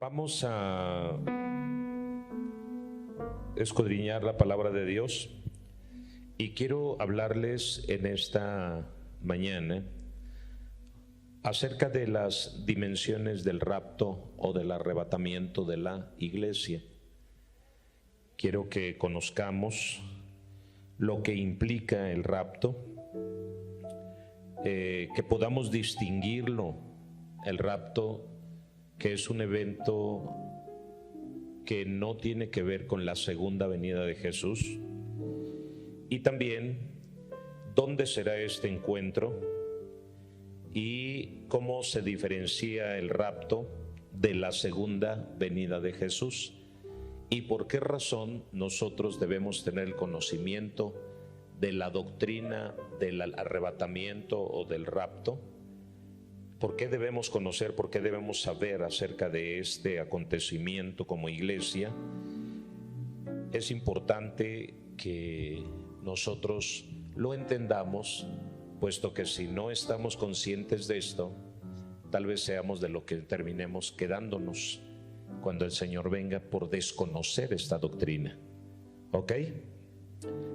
Vamos a escudriñar la palabra de Dios y quiero hablarles en esta mañana acerca de las dimensiones del rapto o del arrebatamiento de la iglesia. Quiero que conozcamos lo que implica el rapto, que podamos distinguirlo, el rapto, que es un evento que no tiene que ver con la segunda venida de Jesús, y también dónde será este encuentro y cómo se diferencia el rapto de la segunda venida de Jesús y por qué razón nosotros debemos tener el conocimiento de la doctrina del arrebatamiento o del rapto. ¿Por qué debemos conocer, por qué debemos saber acerca de este acontecimiento como iglesia? Es importante que nosotros lo entendamos, puesto que si no estamos conscientes de esto, tal vez seamos de lo que terminemos quedándonos cuando el Señor venga por desconocer esta doctrina. ¿Ok?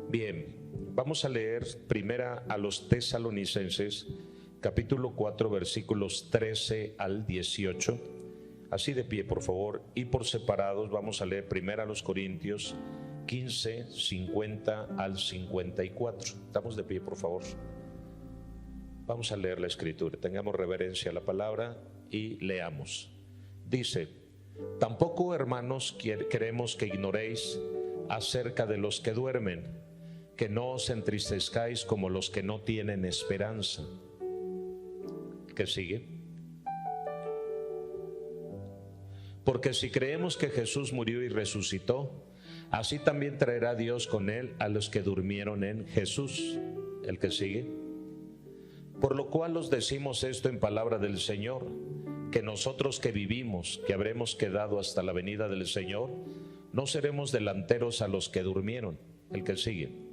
Bien, vamos a leer primera a los Tesalonicenses, capítulo 4, versículos 13 al 18. Así de pie, por favor, y por separados vamos a leer primero a los Corintios 15, 50 al 54. Estamos de pie, por favor. Vamos a leer la escritura, tengamos reverencia a la palabra y leamos. Dice: tampoco, hermanos, queremos que ignoréis acerca de los que duermen, que no os entristezcáis como los que no tienen esperanza. ¿Qué sigue? Porque si creemos que Jesús murió y resucitó, así también traerá Dios con él a los que durmieron en Jesús. El que sigue. Por lo cual os decimos esto en palabra del Señor, que nosotros que vivimos, que habremos quedado hasta la venida del Señor, no seremos delanteros a los que durmieron. El que sigue.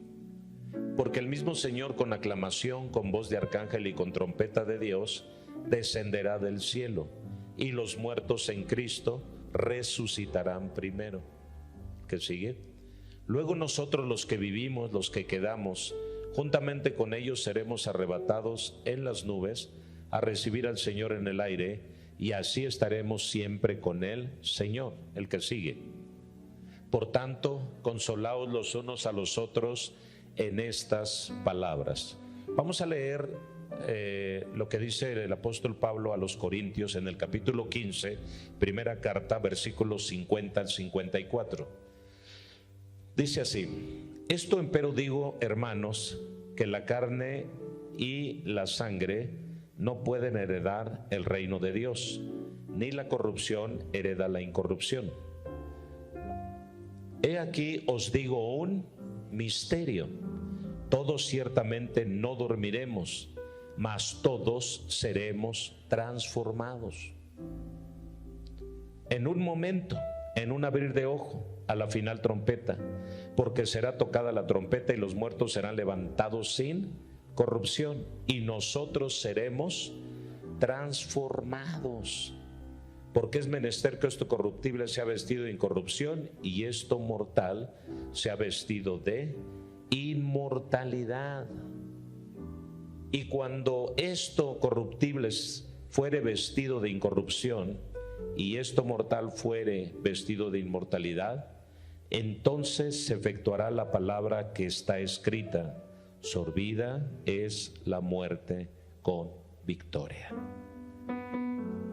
Porque el mismo Señor, con aclamación, con voz de arcángel y con trompeta de Dios, descenderá del cielo, y los muertos en Cristo resucitarán primero. ¿Qué sigue? Luego nosotros, los que vivimos, los que quedamos, juntamente con ellos seremos arrebatados en las nubes a recibir al Señor en el aire, y así estaremos siempre con el Señor. El que sigue. Por tanto, consolaos los unos a los otros en estas palabras. Vamos a leer lo que dice el apóstol Pablo a los Corintios en el capítulo 15, primera carta, versículos 50 al 54. Dice así: esto empero digo, hermanos, que la carne y la sangre no pueden heredar el reino de Dios, ni la corrupción hereda la incorrupción. He aquí os digo un misterio: todos ciertamente no dormiremos, mas todos seremos transformados. En un momento, en un abrir de ojo, a la final trompeta, porque será tocada la trompeta y los muertos serán levantados sin corrupción, y nosotros seremos transformados. Porque es menester que esto corruptible sea vestido de incorrupción y esto mortal sea vestido de inmortalidad. Y cuando esto corruptible fuere vestido de incorrupción y esto mortal fuere vestido de inmortalidad, entonces se efectuará la palabra que está escrita: sorbida es la muerte con victoria.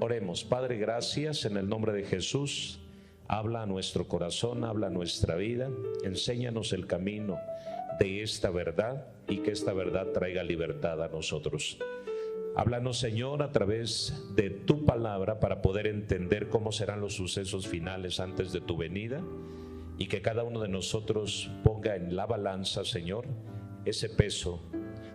Oremos. Padre, gracias en el nombre de Jesús. Habla a nuestro corazón, habla a nuestra vida, enséñanos el camino de esta verdad y que esta verdad traiga libertad a nosotros. Háblanos, Señor, a través de tu palabra para poder entender cómo serán los sucesos finales antes de tu venida, y que cada uno de nosotros ponga en la balanza, Señor, ese peso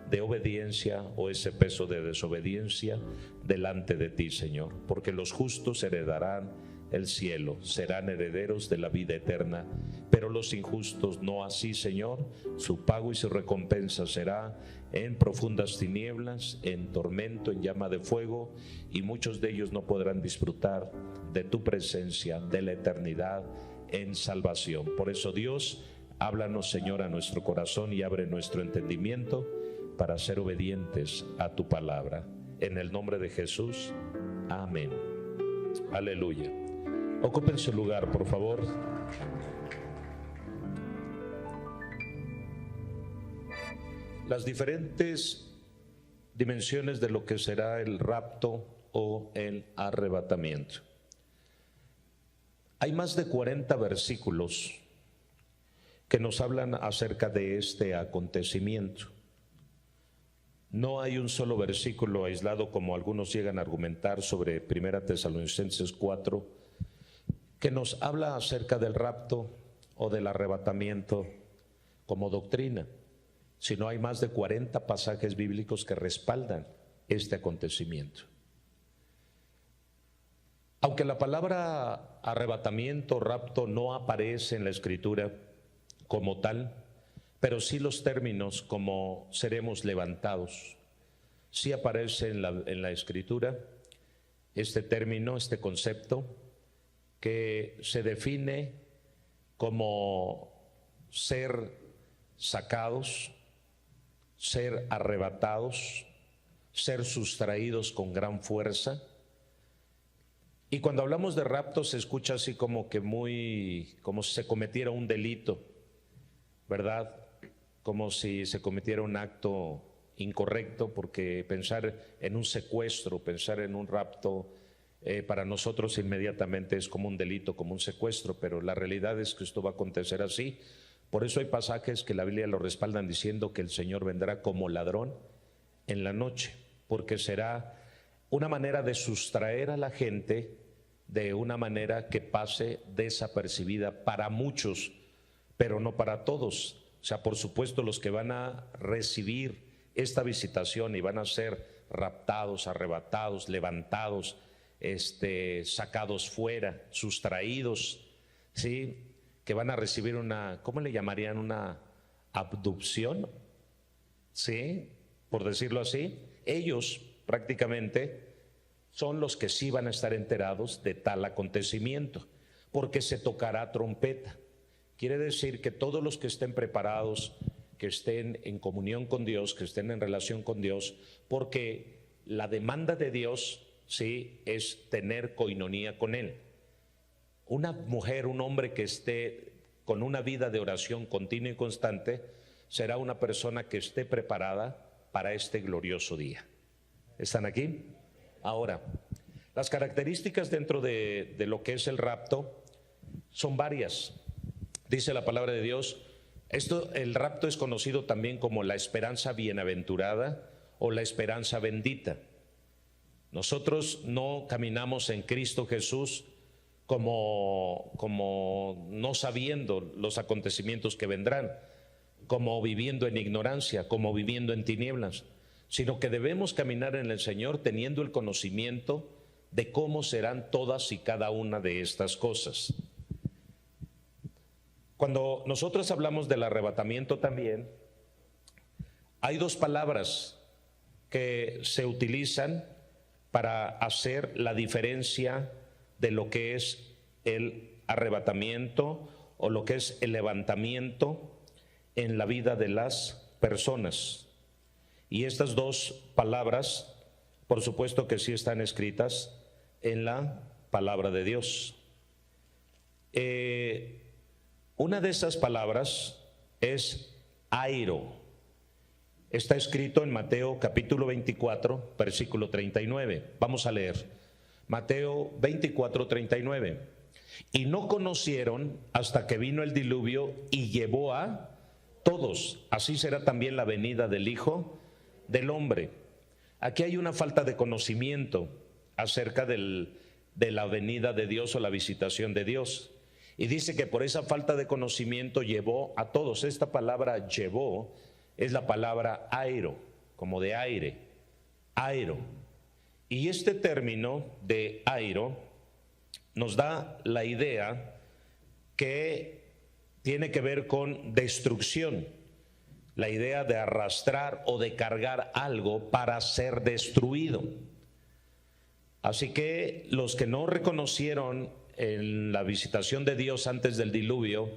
de obediencia o ese peso de desobediencia delante de ti, Señor, porque los justos heredarán el cielo, serán herederos de la vida eterna. Pero los injustos no así, Señor. Su pago y su recompensa será en profundas tinieblas, en tormento, en llama de fuego, y muchos de ellos no podrán disfrutar de tu presencia, de la eternidad en salvación. Por eso, Dios, háblanos, Señor, a nuestro corazón y abre nuestro entendimiento para ser obedientes a tu palabra. En el nombre de Jesús, amén. Aleluya. Ocupen su lugar, por favor. Las diferentes dimensiones de lo que será el rapto o el arrebatamiento. Hay más de 40 versículos que nos hablan acerca de este acontecimiento. No hay un solo versículo aislado, como algunos llegan a argumentar sobre 1 Tesalonicenses 4, que nos habla acerca del rapto o del arrebatamiento como doctrina, sino hay más de 40 pasajes bíblicos que respaldan este acontecimiento. Aunque la palabra arrebatamiento, rapto, no aparece en la Escritura como tal, pero sí los términos como seremos levantados. Sí aparece en la Escritura este término, este concepto, que se define como ser sacados, ser arrebatados, ser sustraídos con gran fuerza. Y cuando hablamos de rapto se escucha así como que como si se cometiera un delito, ¿verdad? Como si se cometiera un acto incorrecto, porque pensar en un secuestro, pensar en un rapto, para nosotros inmediatamente es como un delito, como un secuestro, pero la realidad es que esto va a acontecer así. Por eso hay pasajes que la Biblia lo respaldan diciendo que el Señor vendrá como ladrón en la noche, porque será una manera de sustraer a la gente de una manera que pase desapercibida para muchos, pero no para todos. O sea, por supuesto, los que van a recibir esta visitación y van a ser raptados, arrebatados, levantados, sacados fuera, sustraídos, ¿sí? Que van a recibir una, ¿cómo le llamarían? Una abducción, ¿sí? Por decirlo así. Ellos prácticamente son los que sí van a estar enterados de tal acontecimiento, porque se tocará trompeta. Quiere decir que todos los que estén preparados, que estén en comunión con Dios, que estén en relación con Dios, porque la demanda de Dios, sí, es tener coinonía con Él. Una mujer, un hombre que esté con una vida de oración continua y constante, será una persona que esté preparada para este glorioso día. ¿Están aquí? Ahora, las características dentro de lo que es el rapto son varias. Dice la palabra de Dios, el rapto es conocido también como la esperanza bienaventurada o la esperanza bendita. Nosotros no caminamos en Cristo Jesús como no sabiendo los acontecimientos que vendrán, como viviendo en ignorancia, como viviendo en tinieblas, sino que debemos caminar en el Señor teniendo el conocimiento de cómo serán todas y cada una de estas cosas. Cuando nosotros hablamos del arrebatamiento también, hay dos palabras que se utilizan para hacer la diferencia de lo que es el arrebatamiento o lo que es el levantamiento en la vida de las personas. Y estas dos palabras, por supuesto que sí están escritas en la palabra de Dios. Una de esas palabras es airo. Está escrito en Mateo capítulo 24, versículo 39. Vamos a leer. Mateo 24, 39. Y no conocieron hasta que vino el diluvio y llevó a todos. Así será también la venida del Hijo del Hombre. Aquí hay una falta de conocimiento acerca de la venida de Dios o la visitación de Dios. Y dice que por esa falta de conocimiento llevó a todos. Esta palabra llevó es la palabra airo, como de aire, airo. Y este término de airo nos da la idea que tiene que ver con destrucción, la idea de arrastrar o de cargar algo para ser destruido. Así que los que no reconocieron en la visitación de Dios antes del diluvio,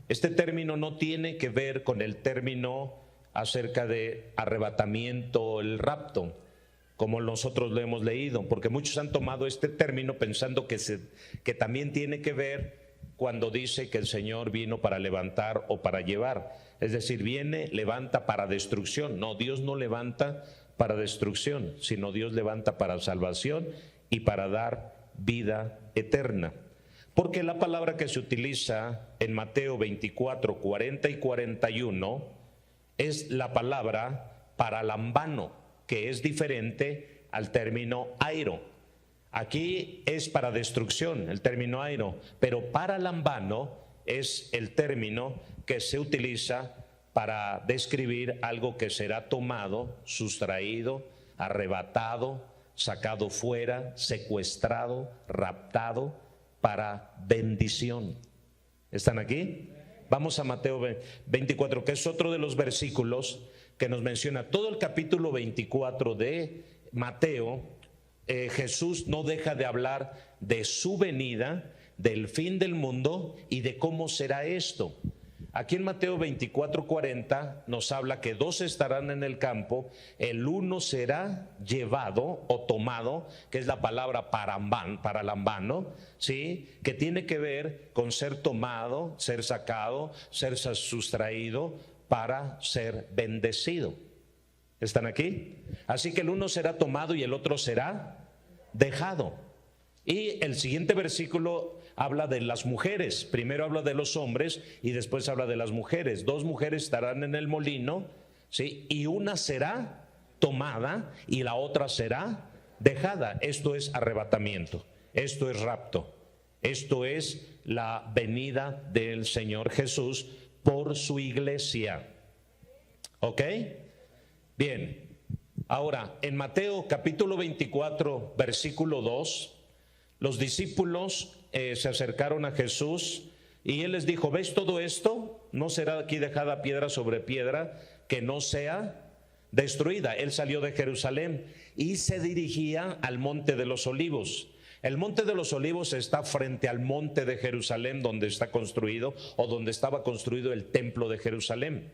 este término no tiene que ver con el término acerca de arrebatamiento, el rapto, como nosotros lo hemos leído, porque muchos han tomado este término pensando que también tiene que ver cuando dice que el Señor vino para levantar o para llevar, es decir, viene, levanta para destrucción. No, Dios no levanta para destrucción, sino Dios levanta para salvación y para dar vida eterna. Porque la palabra que se utiliza en Mateo 24, 40 y 41 es la palabra paralambano, que es diferente al término airo. Aquí es para destrucción el término airo, pero paralambano es el término que se utiliza para describir algo que será tomado, sustraído, arrebatado, sacado fuera, secuestrado, raptado para bendición. ¿Están aquí? Vamos a Mateo 24, que es otro de los versículos que nos menciona todo el capítulo 24 de Mateo. Jesús no deja de hablar de su venida, del fin del mundo y de cómo será esto. Aquí en Mateo 24, 40 nos habla que dos estarán en el campo, el uno será llevado o tomado, que es la palabra paralambano, ¿sí? Que tiene que ver con ser tomado, ser sacado, ser sustraído para ser bendecido. ¿Están aquí? Así que el uno será tomado y el otro será dejado. Y el siguiente versículo habla de las mujeres. Primero habla de los hombres y después habla de las mujeres. Dos mujeres estarán en el molino, ¿sí? Y una será tomada y la otra será dejada. Esto es arrebatamiento, esto es rapto, esto es la venida del Señor Jesús por su iglesia. ¿Ok? Bien, ahora en Mateo capítulo 24, versículo 2, los discípulos se acercaron a Jesús y Él les dijo: ¿ves todo esto? No será aquí dejada piedra sobre piedra que no sea destruida. Él salió de Jerusalén y se dirigía al monte de los olivos. El monte de los olivos está frente al monte de Jerusalén, donde está construido o donde estaba construido el templo de Jerusalén.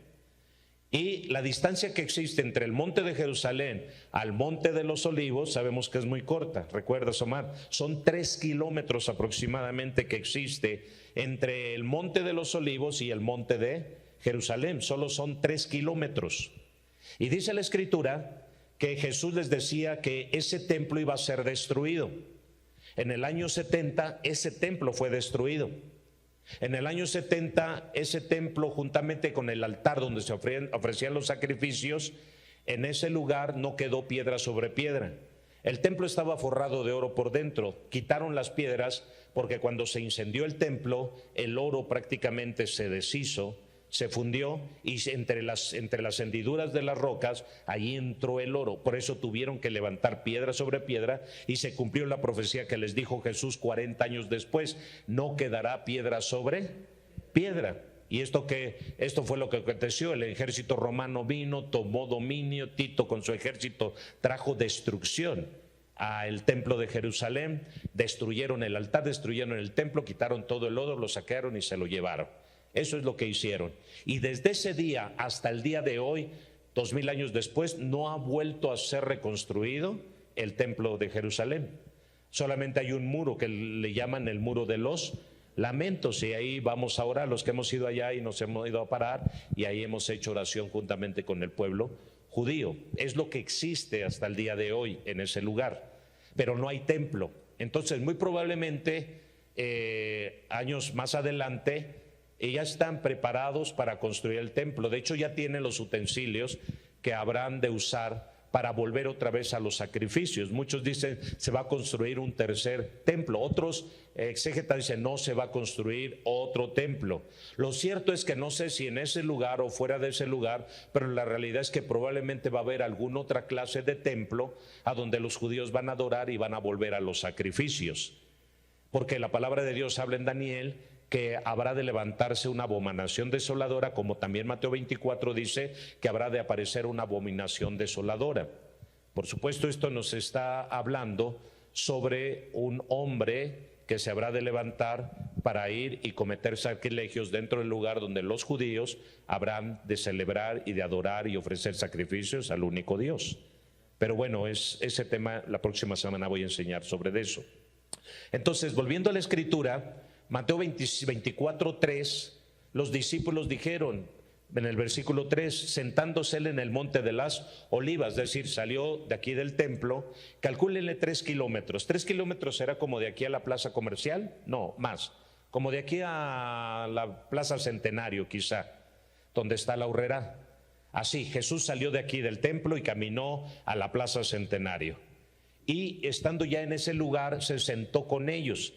Y la distancia que existe entre el monte de Jerusalén al monte de los olivos sabemos que es muy corta. ¿Recuerdas, Omar? Son 3 kilómetros aproximadamente que existe entre el monte de los olivos y el monte de Jerusalén. Solo son 3 kilómetros. Y dice la Escritura que Jesús les decía que ese templo iba a ser destruido. En el año 70 ese templo fue destruido. En el año 70 ese templo, juntamente con el altar donde se ofrecían los sacrificios, en ese lugar no quedó piedra sobre piedra. El templo estaba forrado de oro por dentro. Quitaron las piedras porque cuando se incendió el templo, el oro prácticamente se deshizo, se fundió, y entre las hendiduras de las rocas allí entró el oro. Por eso tuvieron que levantar piedra sobre piedra y se cumplió la profecía que les dijo Jesús 40 años después: no quedará piedra sobre piedra. Y esto fue lo que aconteció. El ejército romano vino, tomó dominio. Tito con su ejército trajo destrucción al templo de Jerusalén. Destruyeron el altar, destruyeron el templo, quitaron todo el oro, lo sacaron y se lo llevaron. Eso es lo que hicieron. Y desde ese día hasta el día de hoy, 2000 años después, no ha vuelto a ser reconstruido el templo de Jerusalén. Solamente hay un muro que le llaman el muro de los lamentos, y ahí vamos ahora los que hemos ido allá y nos hemos ido a parar, y ahí hemos hecho oración juntamente con el pueblo judío. Es lo que existe hasta el día de hoy en ese lugar, pero no hay templo. Entonces muy probablemente años más adelante ya están preparados para construir el templo. De hecho ya tienen los utensilios que habrán de usar para volver otra vez a los sacrificios. Muchos dicen se va a construir un tercer templo, otros exégetas dicen no, se va a construir otro templo. Lo cierto es que no sé si en ese lugar o fuera de ese lugar, pero la realidad es que probablemente va a haber alguna otra clase de templo a donde los judíos van a adorar y van a volver a los sacrificios. porque la palabra de Dios habla en Daniel que habrá de levantarse una abominación desoladora, como también Mateo 24 dice que habrá de aparecer una abominación desoladora. Por supuesto, esto nos está hablando sobre un hombre que se habrá de levantar para ir y cometer sacrilegios dentro del lugar donde los judíos habrán de celebrar y de adorar y ofrecer sacrificios al único Dios. Pero bueno, ese tema la próxima semana voy a enseñar sobre eso. Entonces, volviendo a la escritura, Mateo 24:3, los discípulos dijeron en el versículo 3, sentándose él en el monte de las olivas, es decir, salió de aquí del templo, calcúlenle 3 kilómetros. 3 kilómetros era como de aquí a la plaza comercial, no, más, como de aquí a la plaza Centenario quizá, donde está la Aurrerá. Así, Jesús salió de aquí del templo y caminó a la plaza Centenario. Y estando ya en ese lugar, se sentó con ellos.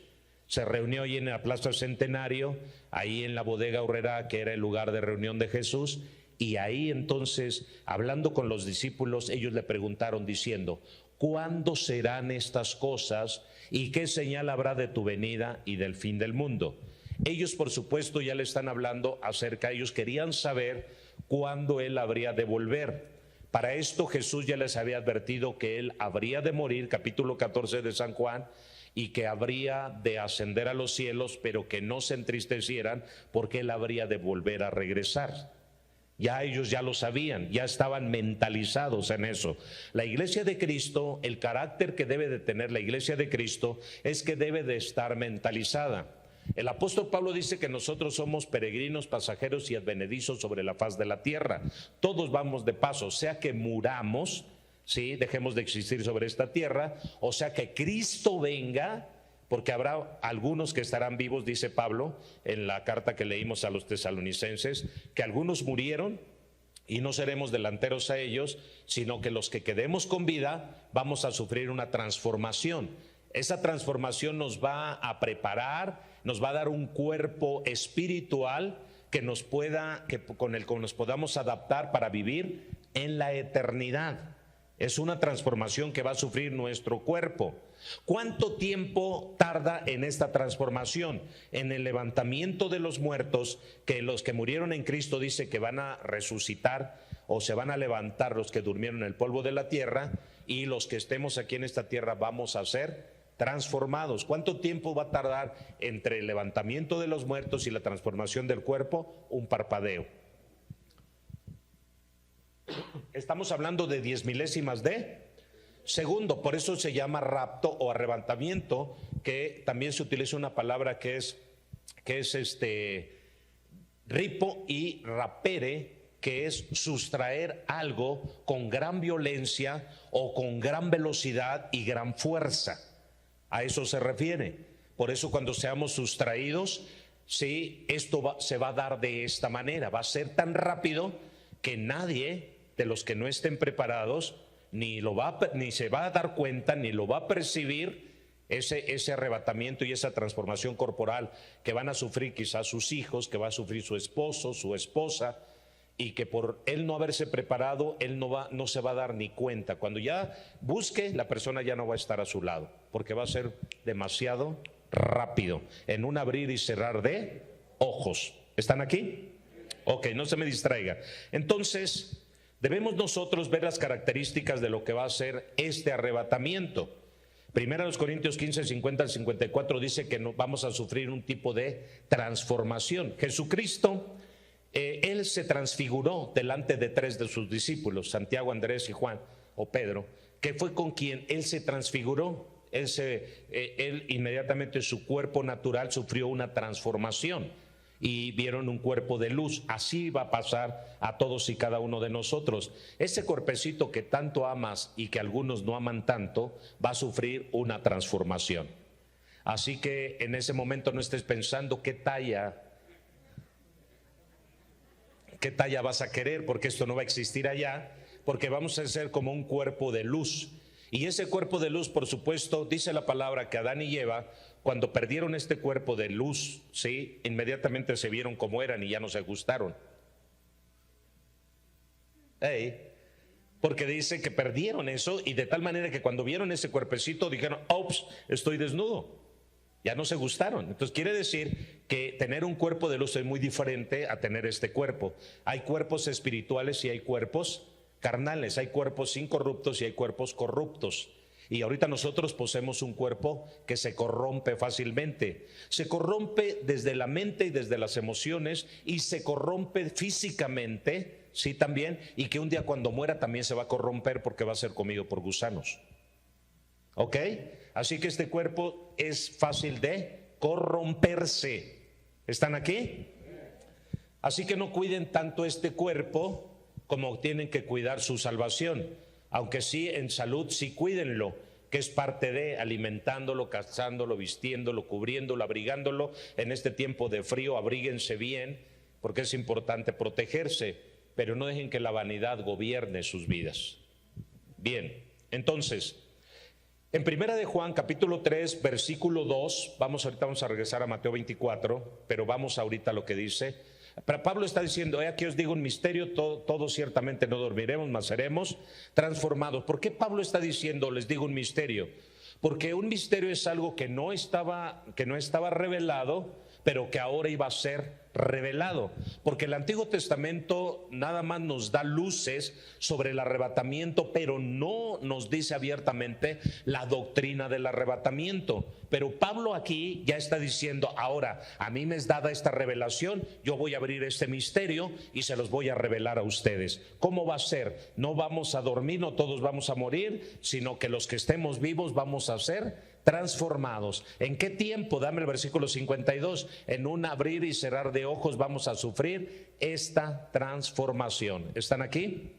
Se reunió ahí en la plaza Centenario, ahí en la bodega Aurrerá, que era el lugar de reunión de Jesús. Y ahí entonces, hablando con los discípulos, ellos le preguntaron diciendo: ¿cuándo serán estas cosas y qué señal habrá de tu venida y del fin del mundo? Ellos, por supuesto, ya le están hablando acerca, ellos querían saber cuándo él habría de volver. Para esto Jesús ya les había advertido que él habría de morir, capítulo 14 de San Juan, y que habría de ascender a los cielos, pero que no se entristecieran porque él habría de volver a regresar. Ya ellos ya lo sabían, ya estaban mentalizados en eso. La iglesia de Cristo, el carácter que debe de tener la iglesia de Cristo es que debe de estar mentalizada. El apóstol Pablo dice que nosotros somos peregrinos, pasajeros y advenedizos sobre la faz de la tierra. Todos vamos de paso, sea que muramos, ¿sí?, dejemos de existir sobre esta tierra, o sea que Cristo venga, porque habrá algunos que estarán vivos, dice Pablo en la carta que leímos a los tesalonicenses, que algunos murieron y no seremos delanteros a ellos, sino que los que quedemos con vida vamos a sufrir una transformación. Esa transformación nos va a preparar, nos va a dar un cuerpo espiritual con el que nos podamos adaptar para vivir en la eternidad. Es una transformación que va a sufrir nuestro cuerpo. ¿Cuánto tiempo tarda en esta transformación? En el levantamiento de los muertos, que los que murieron en Cristo dice que van a resucitar o se van a levantar los que durmieron en el polvo de la tierra, y los que estemos aquí en esta tierra vamos a ser transformados. ¿Cuánto tiempo va a tardar entre el levantamiento de los muertos y la transformación del cuerpo? Un parpadeo. Estamos hablando de 10 milésimas de segundo, por eso se llama rapto o arrebatamiento, que también se utiliza una palabra que es ripo y rapere, que es sustraer algo con gran violencia o con gran velocidad y gran fuerza. A eso se refiere. Por eso cuando seamos sustraídos, sí, se va a dar de esta manera, va a ser tan rápido que nadie de los que no estén preparados ni se va a dar cuenta, ni lo va a percibir, ese arrebatamiento y esa transformación corporal que van a sufrir quizás sus hijos, que va a sufrir su esposo, su esposa, y que por él no haberse preparado, él no se va a dar ni cuenta. Cuando ya busque, la persona ya no va a estar a su lado, porque va a ser demasiado rápido, en un abrir y cerrar de ojos. ¿Están aquí? Ok, no se me distraiga. Entonces, debemos nosotros ver las características de lo que va a ser este arrebatamiento. Primera los Corintios 15, 50 al 54 dice que vamos a sufrir un tipo de transformación. Jesucristo, él se transfiguró delante de 3 de sus discípulos, Santiago, Andrés y Juan, o Pedro, que fue con quien él se transfiguró. Él inmediatamente, su cuerpo natural sufrió una transformación y vieron un cuerpo de luz. Así va a pasar a todos y cada uno de nosotros. Ese cuerpecito que tanto amas y que algunos no aman tanto, va a sufrir una transformación. Así que en ese momento no estés pensando qué talla vas a querer, porque esto no va a existir allá, porque vamos a ser como un cuerpo de luz. Y ese cuerpo de luz, por supuesto, dice la palabra que Adán y Eva, cuando perdieron este cuerpo de luz, ¿sí?, inmediatamente se vieron como eran y ya no se ajustaron. Porque dice que perdieron eso, y de tal manera que cuando vieron ese cuerpecito dijeron: "Ops, estoy desnudo". Ya no se gustaron. Entonces quiere decir que tener un cuerpo de luz es muy diferente a tener este cuerpo. Hay cuerpos espirituales y hay cuerpos carnales. Hay cuerpos incorruptos y hay cuerpos corruptos. Y ahorita nosotros poseemos un cuerpo que se corrompe fácilmente. Se corrompe desde la mente y desde las emociones, y se corrompe físicamente, sí, también, y que un día cuando muera también se va a corromper porque va a ser comido por gusanos. ¿Ok? Así que este cuerpo es fácil de corromperse. ¿Están aquí? Así que no cuiden tanto este cuerpo como tienen que cuidar su salvación. Aunque sí, en salud, sí cuídenlo, que es parte de alimentándolo, cazándolo, vistiéndolo, cubriéndolo, abrigándolo. En este tiempo de frío, abríguense bien, porque es importante protegerse, pero no dejen que la vanidad gobierne sus vidas. Bien, entonces, en Primera de Juan, capítulo 3, versículo 2, ahorita vamos a regresar a Mateo 24, pero vamos ahorita a lo que dice. Pablo está diciendo: aquí os digo un misterio, todos ciertamente no dormiremos, mas seremos transformados. ¿Por qué Pablo está diciendo les digo un misterio? Porque un misterio es algo que no estaba revelado, pero que ahora iba a ser revelado. Porque el Antiguo Testamento nada más nos da luces sobre el arrebatamiento, pero no nos dice abiertamente la doctrina del arrebatamiento. Pero Pablo aquí ya está diciendo: ahora a mí me es dada esta revelación, yo voy a abrir este misterio y se los voy a revelar a ustedes. ¿Cómo va a ser? No vamos a dormir, no todos vamos a morir, sino que los que estemos vivos vamos a ser transformados. ¿En qué tiempo? Dame el versículo 52. En un abrir y cerrar de ojos vamos a sufrir esta transformación. ¿Están aquí?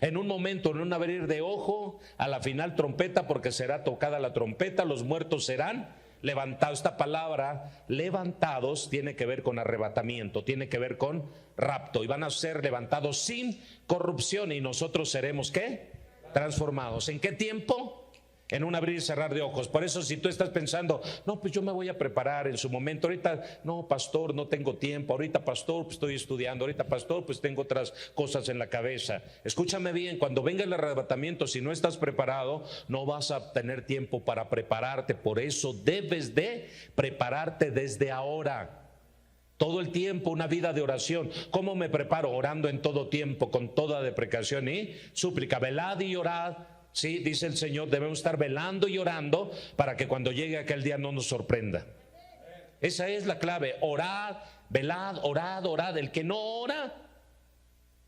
En un momento, en un abrir de ojo, a la final trompeta, porque será tocada la trompeta, los muertos serán levantados. Esta palabra levantados tiene que ver con arrebatamiento, tiene que ver con rapto, y van a ser levantados sin corrupción, y nosotros seremos ¿qué? Transformados. ¿En qué tiempo? En un abrir y cerrar de ojos. Por eso, si tú estás pensando: no, pues yo me voy a preparar en su momento, ahorita no, pastor, no tengo tiempo, ahorita, pastor, pues estoy estudiando, ahorita, pastor, pues tengo otras cosas en la cabeza. Escúchame bien, cuando venga el arrebatamiento, si no estás preparado, no vas a tener tiempo para prepararte. Por eso debes de prepararte desde ahora. Todo el tiempo una vida de oración. ¿Cómo me preparo? Orando en todo tiempo, con toda deprecación y súplica. Velad y orad. Sí, dice el Señor, debemos estar velando y orando para que cuando llegue aquel día no nos sorprenda. Esa es la clave: orad, velad, orad, orad. El que no ora,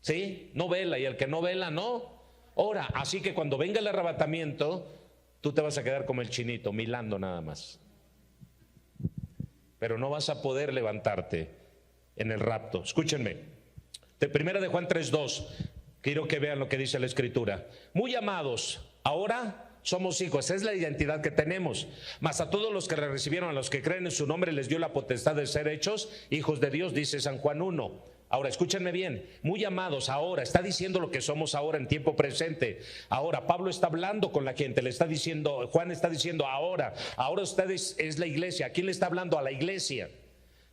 sí, no vela, y el que no vela no ora. Así que cuando venga el arrebatamiento, tú te vas a quedar como el chinito, milando nada más. Pero no vas a poder levantarte en el rapto. Escúchenme, de Primera de Juan 3:2. Quiero que vean lo que dice la Escritura. Muy amados, ahora somos hijos. Esa es la identidad que tenemos. Mas a todos los que le recibieron, a los que creen en su nombre, les dio la potestad de ser hechos hijos de Dios, dice San Juan 1. Ahora escúchenme bien: muy amados, ahora está diciendo lo que somos ahora en tiempo presente. Ahora Pablo está hablando con la gente, le está diciendo, Juan está diciendo ahora ustedes es la iglesia. ¿A quién le está hablando? A la iglesia.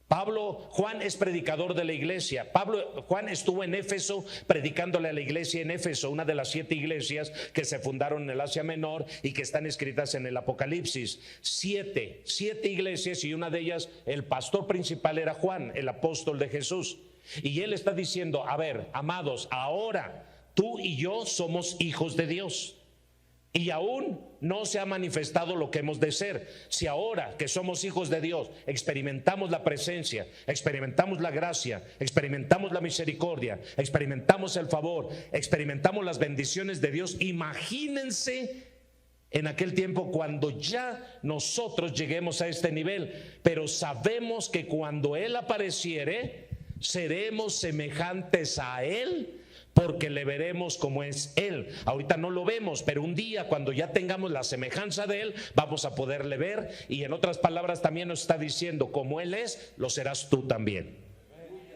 Juan es predicador de la iglesia. Juan estuvo en Éfeso predicándole a la iglesia en Éfeso, una de las 7 iglesias que se fundaron en el Asia Menor y que están escritas en el Apocalipsis. 7 iglesias, y una de ellas, el pastor principal era Juan, el apóstol de Jesús. Y él está diciendo: a ver, amados, ahora tú y yo somos hijos de Dios. Y aún no se ha manifestado lo que hemos de ser. Si ahora que somos hijos de Dios experimentamos la presencia, experimentamos la gracia, experimentamos la misericordia, experimentamos el favor, experimentamos las bendiciones de Dios, imagínense en aquel tiempo cuando ya nosotros lleguemos a este nivel. Pero sabemos que cuando Él apareciere, seremos semejantes a Él, porque le veremos como es Él. Ahorita no lo vemos, pero un día, cuando ya tengamos la semejanza de Él, vamos a poderle ver. Y en otras palabras también nos está diciendo: como Él es, lo serás tú también.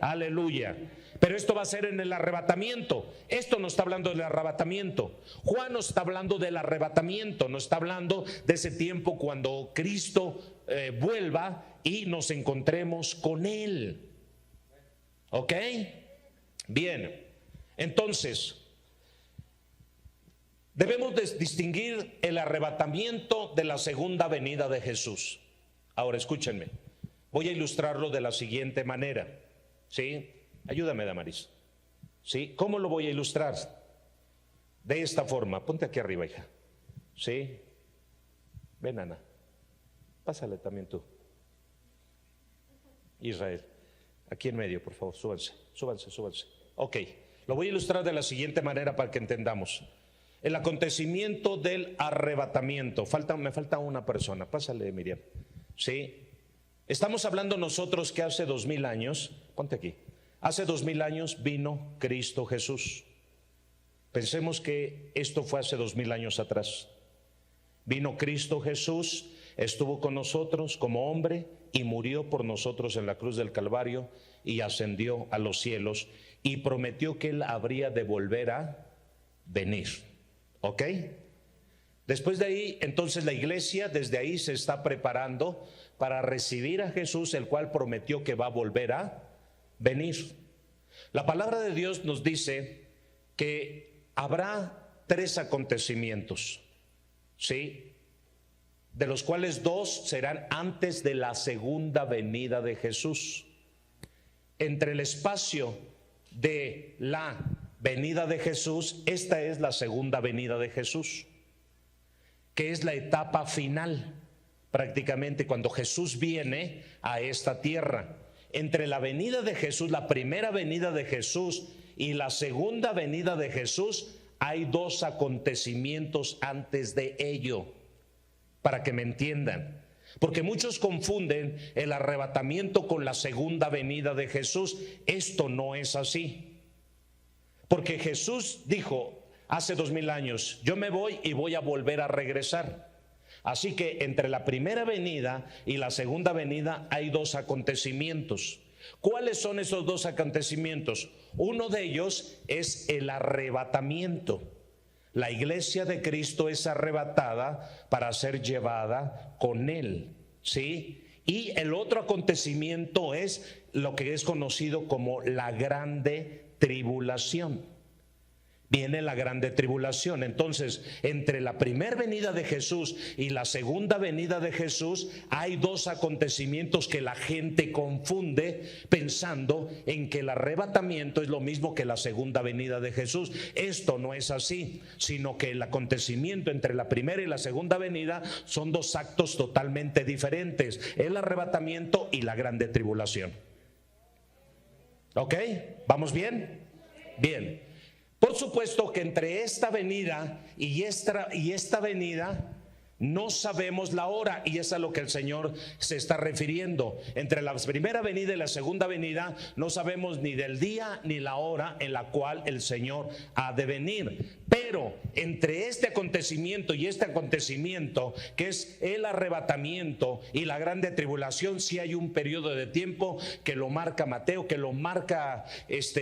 Aleluya. Pero esto va a ser en el arrebatamiento. Esto no está hablando del arrebatamiento. Juan nos está hablando del arrebatamiento, nos está hablando de ese tiempo cuando Cristo vuelva y nos encontremos con Él. ¿Ok? Bien. Entonces, debemos distinguir el arrebatamiento de la segunda venida de Jesús. Ahora escúchenme, voy a ilustrarlo de la siguiente manera, ¿sí? Ayúdame, Damaris. ¿Sí? ¿Cómo lo voy a ilustrar? De esta forma, ponte aquí arriba, hija. ¿Sí? Ven, Ana. Pásale también tú. Israel, aquí en medio, por favor, súbanse. Ok, lo voy a ilustrar de la siguiente manera para que entendamos. El acontecimiento del arrebatamiento. Me falta una persona, pásale, Miriam. ¿Sí? Estamos hablando nosotros que hace 2000 años, ponte aquí, hace 2000 años vino Cristo Jesús. Pensemos que esto fue hace 2000 años atrás. Vino Cristo Jesús, estuvo con nosotros como hombre y murió por nosotros en la cruz del Calvario y ascendió a los cielos y prometió que Él habría de volver a venir. ¿Ok? Después de ahí, entonces la iglesia desde ahí se está preparando para recibir a Jesús, el cual prometió que va a volver a venir. La palabra de Dios nos dice que habrá 3 acontecimientos, ¿sí? De los cuales 2 serán antes de la segunda venida de Jesús. Entre el espacio de la venida de Jesús, esta es la segunda venida de Jesús, que es la etapa final, prácticamente cuando Jesús viene a esta tierra. Entre la venida de Jesús, la primera venida de Jesús y la segunda venida de Jesús, hay 2 acontecimientos antes de ello, para que me entiendan. Porque muchos confunden el arrebatamiento con la segunda venida de Jesús. Esto no es así. Porque Jesús dijo hace 2000 años, yo me voy y voy a volver a regresar. Así que entre la primera venida y la segunda venida hay 2 acontecimientos. ¿Cuáles son esos 2 acontecimientos? Uno de ellos es el arrebatamiento. La iglesia de Cristo es arrebatada para ser llevada con Él, ¿sí? Y el otro acontecimiento es lo que es conocido como la grande tribulación. Viene la grande tribulación. Entonces, entre la primera venida de Jesús y la segunda venida de Jesús hay 2 acontecimientos que la gente confunde pensando en que el arrebatamiento es lo mismo que la segunda venida de Jesús. Esto no es así, sino que el acontecimiento entre la primera y la segunda venida son 2 actos totalmente diferentes: el arrebatamiento y la grande tribulación. ¿Ok? ¿Vamos bien? Bien. Por supuesto que entre esta venida y esta venida no sabemos la hora, y es a lo que el Señor se está refiriendo. Entre la primera venida y la segunda venida no sabemos ni del día ni la hora en la cual el Señor ha de venir. Pero entre este acontecimiento y este acontecimiento, que es el arrebatamiento y la grande tribulación, sí hay un periodo de tiempo que lo marca Mateo, que lo marca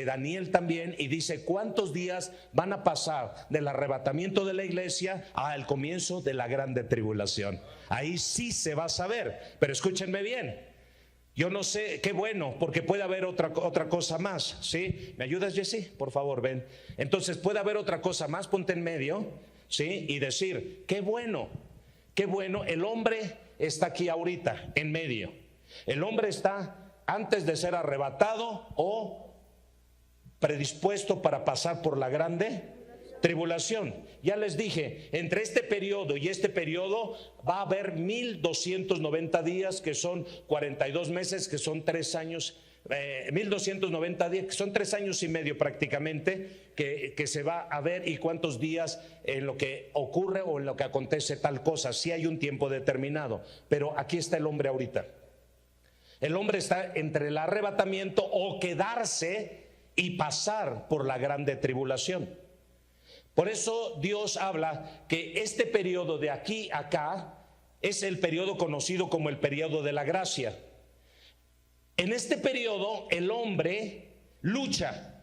Daniel también, y dice cuántos días van a pasar del arrebatamiento de la iglesia al comienzo de la grande tribulación. Ahí sí se va a saber, pero escúchenme bien. Yo no sé, qué bueno, porque puede haber otra cosa más, ¿sí? ¿Me ayudas, Jessy? Por favor, ven. Entonces puede haber otra cosa más, ponte en medio, ¿sí? Y decir, qué bueno, el hombre está aquí ahorita, en medio. El hombre está antes de ser arrebatado o predispuesto para pasar por la grande tribulación. Ya les dije, entre este periodo y este periodo va a haber 1290 días, que son 42 meses, que son 3 años, 1290 días, que son 3 años y medio prácticamente, que se va a ver, y cuántos días en lo que ocurre o en lo que acontece tal cosa. Sí hay un tiempo determinado, pero aquí está el hombre ahorita. El hombre está entre el arrebatamiento o quedarse y pasar por la grande tribulación. Por eso Dios habla que este periodo de aquí a acá es el periodo conocido como el periodo de la gracia. En este periodo el hombre lucha,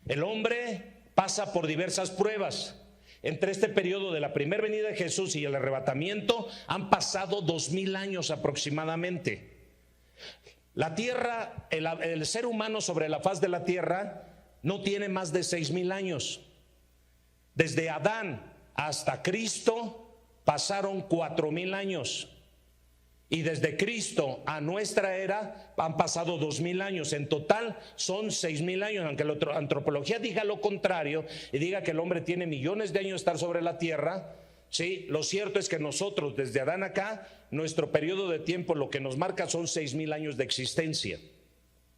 el hombre pasa por diversas pruebas. Entre este periodo de la primera venida de Jesús y el arrebatamiento han pasado 2000 años aproximadamente. La tierra, el ser humano sobre la faz de la tierra no tiene más de 6000 años. Desde Adán hasta Cristo pasaron 4000 años. Y desde Cristo a nuestra era han pasado 2000 años. En total son 6000 años, aunque la antropología diga lo contrario y diga que el hombre tiene millones de años de estar sobre la tierra. Sí, lo cierto es que nosotros desde Adán acá, nuestro periodo de tiempo lo que nos marca son 6000 años de existencia.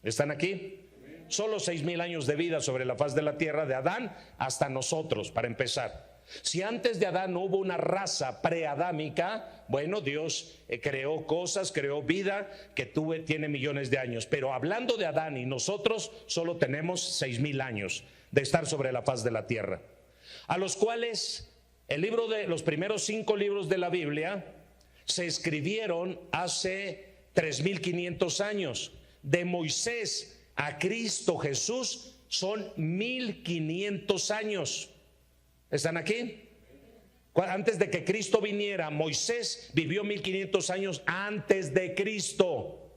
¿Están aquí? Solo 6000 años de vida sobre la faz de la tierra, de Adán hasta nosotros, para empezar. Si antes de Adán hubo una raza preadámica, bueno, Dios creó cosas, creó vida que tiene millones de años. Pero hablando de Adán y nosotros, solo tenemos 6000 años de estar sobre la faz de la tierra, a los cuales los primeros 5 libros de la Biblia se escribieron hace 3500 años. De Moisés a Cristo Jesús son 1500 años. ¿Están aquí? Antes de que Cristo viniera, Moisés vivió 1500 años antes de Cristo.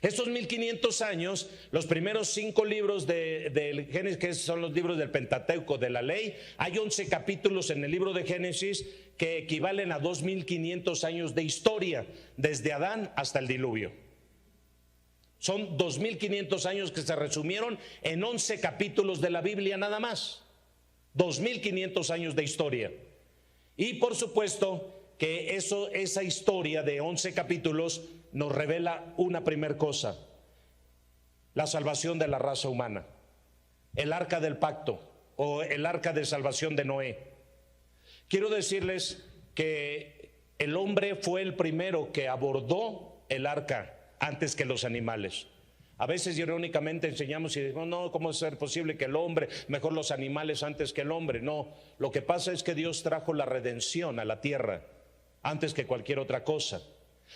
Estos 1500 años, los primeros 5 libros del Génesis, que son los libros del Pentateuco, de la ley, hay 11 capítulos en el libro de Génesis que equivalen a 2500 años de historia, desde Adán hasta el diluvio. Son 2500 años que se resumieron en 11 capítulos de la Biblia nada más. 2500 años de historia. Y por supuesto que esa historia de 11 capítulos nos revela una primer cosa: la salvación de la raza humana, el arca del pacto o el arca de salvación de Noé. Quiero decirles que el hombre fue el primero que abordó el arca antes que los animales. A veces irónicamente enseñamos y decimos, no, ¿cómo es ser posible que el hombre, mejor los animales antes que el hombre? No, lo que pasa es que Dios trajo la redención a la tierra antes que cualquier otra cosa.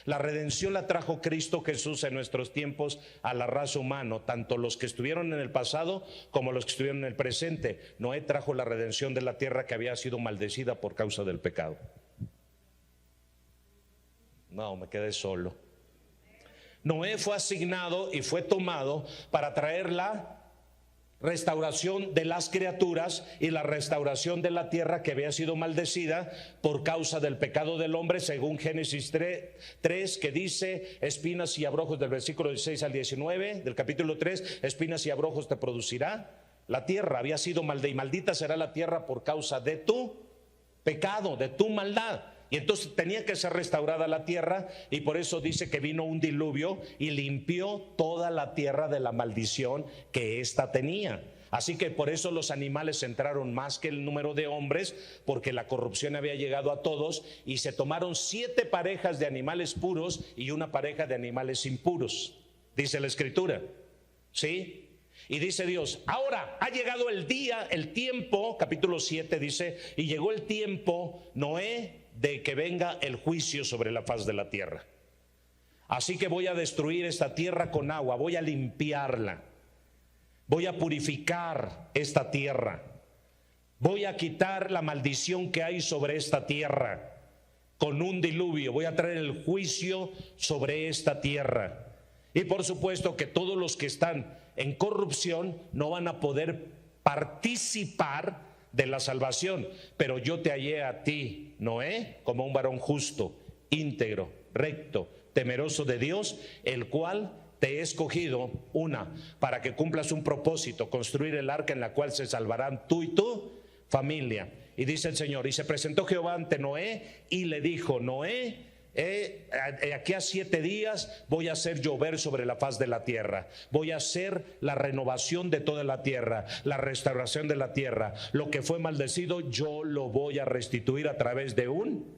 La redención la trajo Cristo Jesús en nuestros tiempos a la raza humana, tanto los que estuvieron en el pasado como los que estuvieron en el presente. Noé trajo la redención de la tierra que había sido maldecida por causa del pecado. No, me quedé solo. Noé fue asignado y fue tomado para traer la restauración de las criaturas y la restauración de la tierra que había sido maldecida por causa del pecado del hombre, según Génesis 3, que dice espinas y abrojos, del versículo 16 al 19 del capítulo 3, espinas y abrojos te producirá la tierra. Había sido maldita, y maldita será la tierra por causa de tu pecado, de tu maldad. Y entonces tenía que ser restaurada la tierra, y por eso dice que vino un diluvio y limpió toda la tierra de la maldición que ésta tenía. Así que por eso los animales entraron más que el número de hombres, porque la corrupción había llegado a todos, y se tomaron 7 parejas de animales puros y una pareja de animales impuros, dice la Escritura. ¿Sí? Y dice Dios, ahora ha llegado el día, el tiempo, capítulo 7 dice, y llegó el tiempo, Noé, de que venga el juicio sobre la faz de la tierra. Así que voy a destruir esta tierra con agua, voy a limpiarla, voy a purificar esta tierra, voy a quitar la maldición que hay sobre esta tierra con un diluvio, voy a traer el juicio sobre esta tierra. Y por supuesto que todos los que están en corrupción no van a poder participar de la salvación. Pero yo te hallé a ti, Noé, como un varón justo, íntegro, recto, temeroso de Dios, el cual te he escogido, para que cumplas un propósito, construir el arca en la cual se salvarán tú y tu familia. Y dice el Señor, y se presentó Jehová ante Noé y le dijo, Noé, aquí a 7 días voy a hacer llover sobre la faz de la tierra, voy a hacer la renovación de toda la tierra, la restauración de la tierra. Lo que fue maldecido yo lo voy a restituir a través de un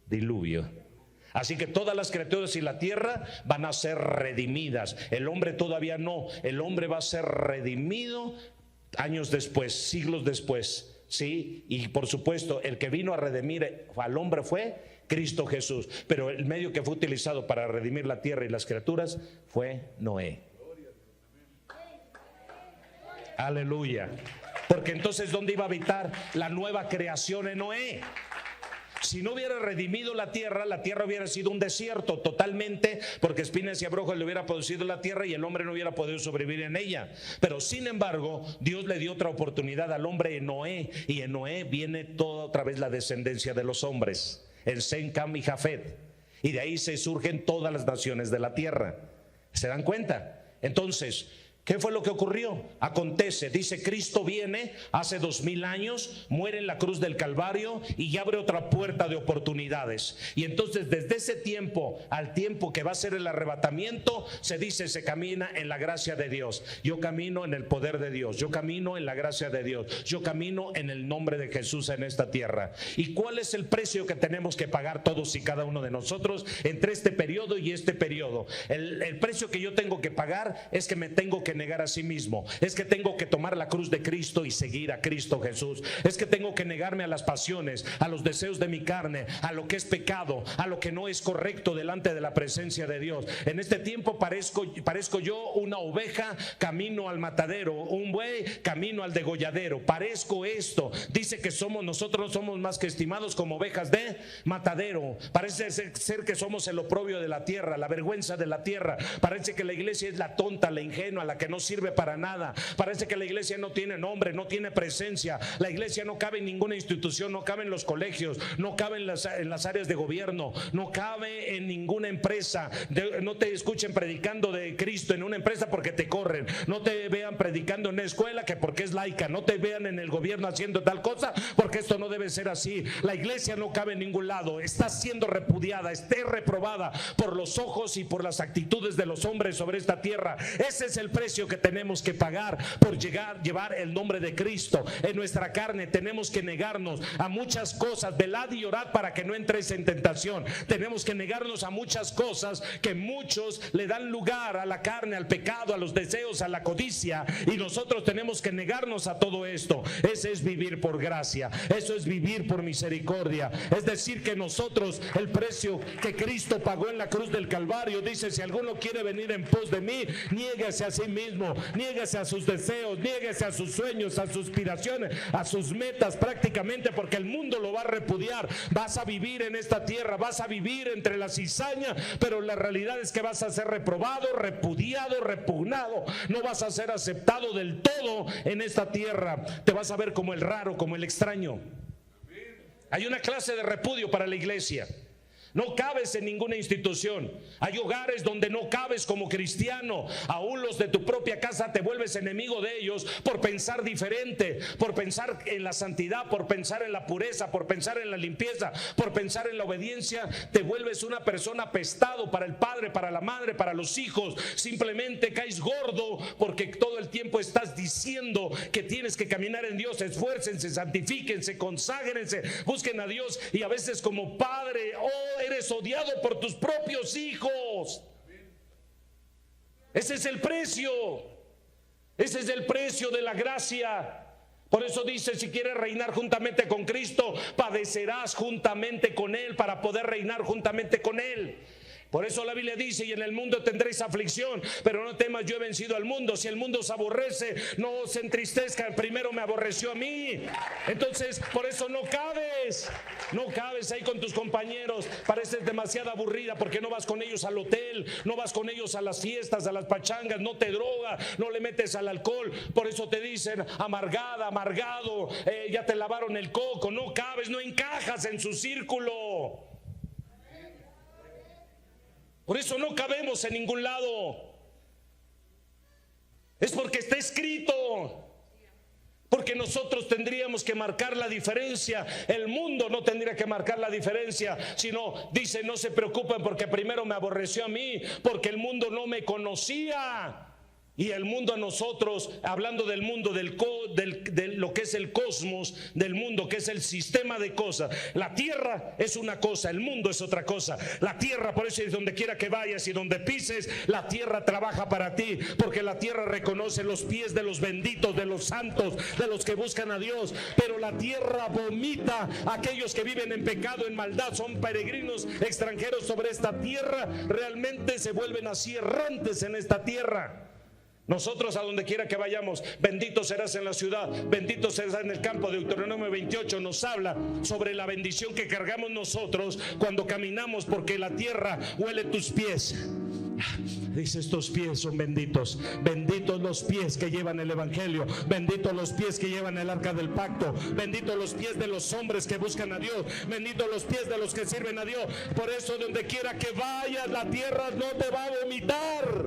diluvio. Así que todas las criaturas y la tierra van a ser redimidas. El hombre todavía no, el hombre va a ser redimido años después, siglos después, ¿sí? Y por supuesto el que vino a redimir al hombre fue Cristo Jesús, pero el medio que fue utilizado para redimir la tierra y las criaturas fue Noé. Aleluya. Porque entonces, ¿dónde iba a habitar la nueva creación en Noé? Si no hubiera redimido la tierra hubiera sido un desierto totalmente, porque espinas y abrojos le hubiera producido la tierra y el hombre no hubiera podido sobrevivir en ella. Pero sin embargo, Dios le dio otra oportunidad al hombre en Noé, y en Noé viene toda otra vez la descendencia de los hombres, en Sem, Cam y Jafet. y de ahí se surgen todas las naciones de la tierra. ¿Se dan cuenta? Entonces, ¿qué fue lo que ocurrió? Acontece, dice, Cristo viene hace 2000 años, muere en la cruz del Calvario y abre otra puerta de oportunidades. Y entonces desde ese tiempo al tiempo que va a ser el arrebatamiento, se dice, se camina en la gracia de Dios. Yo camino en el poder de Dios, yo camino en la gracia de Dios, yo camino en el nombre de Jesús en esta tierra. ¿Y cuál es el precio que tenemos que pagar todos y cada uno de nosotros entre este periodo y este periodo? El precio que yo tengo que pagar es que me tengo que negar a sí mismo, es que tengo que tomar la cruz de Cristo y seguir a Cristo Jesús, es que tengo que negarme a las pasiones, a los deseos de mi carne, a lo que es pecado, a lo que no es correcto delante de la presencia de Dios. En este tiempo parezco yo una oveja camino al matadero, un buey camino al degolladero. Parezco esto. Dice que nosotros no somos más que estimados como ovejas de matadero. Parece ser que somos el oprobio de la tierra, la vergüenza de la tierra. Parece que la iglesia es la tonta, la ingenua, la que no sirve para nada. Parece que la iglesia no tiene nombre, no tiene presencia. La iglesia no cabe en ninguna institución, no cabe en los colegios, no cabe en las áreas de gobierno, no cabe en ninguna empresa. No te escuchen predicando de Cristo en una empresa porque te corren, no te vean predicando en una escuela que porque es laica, no te vean en el gobierno haciendo tal cosa porque esto no debe ser así. La iglesia no cabe en ningún lado, está siendo repudiada, está reprobada por los ojos y por las actitudes de los hombres sobre esta tierra. Ese es el precio que tenemos que pagar por llevar el nombre de Cristo en nuestra carne. Tenemos que negarnos a muchas cosas. Velad y orad para que no entréis en tentación. Tenemos que negarnos a muchas cosas que muchos le dan lugar a la carne, al pecado, a los deseos, a la codicia, y nosotros tenemos que negarnos a todo esto. Ese es vivir por gracia, eso es vivir por misericordia. Es decir, que nosotros, el precio que Cristo pagó en la cruz del Calvario, dice, si alguno quiere venir en pos de mí, niéguese a sí mismo, niéguese a sus deseos, niéguese a sus sueños, a sus aspiraciones, a sus metas, prácticamente, porque el mundo lo va a repudiar. Vas a vivir en esta tierra, vas a vivir entre la cizaña, pero la realidad es que vas a ser reprobado, repudiado, repugnado. No vas a ser aceptado del todo en esta tierra. Te vas a ver como el raro, como el extraño. Hay una clase de repudio para la iglesia. No cabes en ninguna institución. Hay hogares donde no cabes como cristiano. Aún los de tu propia casa te vuelves enemigo de ellos por pensar diferente, por pensar en la santidad, por pensar en la pureza, por pensar en la limpieza, por pensar en la obediencia. Te vuelves una persona apestado para el padre, para la madre, para los hijos. Simplemente caes gordo porque todo el tiempo estás diciendo que tienes que caminar en Dios. Esfuércense, santifíquense, conságrense, busquen a Dios, y a veces como padre, eres odiado por tus propios hijos. Ese es el precio. Ese es el precio de la gracia. Por eso dice, si quieres reinar juntamente con Cristo, padecerás juntamente con Él para poder reinar juntamente con Él. Por eso la Biblia dice, y en el mundo tendréis aflicción, pero no temas, yo he vencido al mundo. Si el mundo os aborrece, no se entristezcan, primero me aborreció a mí. Entonces, por eso no cabes ahí con tus compañeros. Pareces demasiado aburrida porque no vas con ellos al hotel, no vas con ellos a las fiestas, a las pachangas, no te drogas, no le metes al alcohol. Por eso te dicen amargada, amargado, ya te lavaron el coco. No cabes, no encajas en su círculo. Por eso no cabemos en ningún lado. Es porque está escrito. Porque nosotros tendríamos que marcar la diferencia. El mundo no tendría que marcar la diferencia, sino dice, no se preocupen porque primero me aborreció a mí, porque el mundo no me conocía. Y el mundo a nosotros, hablando del mundo, de lo que es el cosmos del mundo, que es el sistema de cosas. La tierra es una cosa, el mundo es otra cosa. La tierra, por eso es donde quiera que vayas y donde pises, la tierra trabaja para ti, porque la tierra reconoce los pies de los benditos, de los santos, de los que buscan a Dios. Pero la tierra vomita a aquellos que viven en pecado, en maldad, son peregrinos extranjeros sobre esta tierra. Realmente se vuelven así errantes en esta tierra. Nosotros a donde quiera que vayamos, bendito serás en la ciudad, bendito serás en el campo. Deuteronomio 28 nos habla sobre la bendición que cargamos nosotros cuando caminamos, porque la tierra huele tus pies. Dice: estos pies son benditos. Benditos los pies que llevan el evangelio. Benditos los pies que llevan el arca del pacto. Benditos los pies de los hombres que buscan a Dios. Benditos los pies de los que sirven a Dios. Por eso donde quiera que vayas, la tierra no te va a vomitar.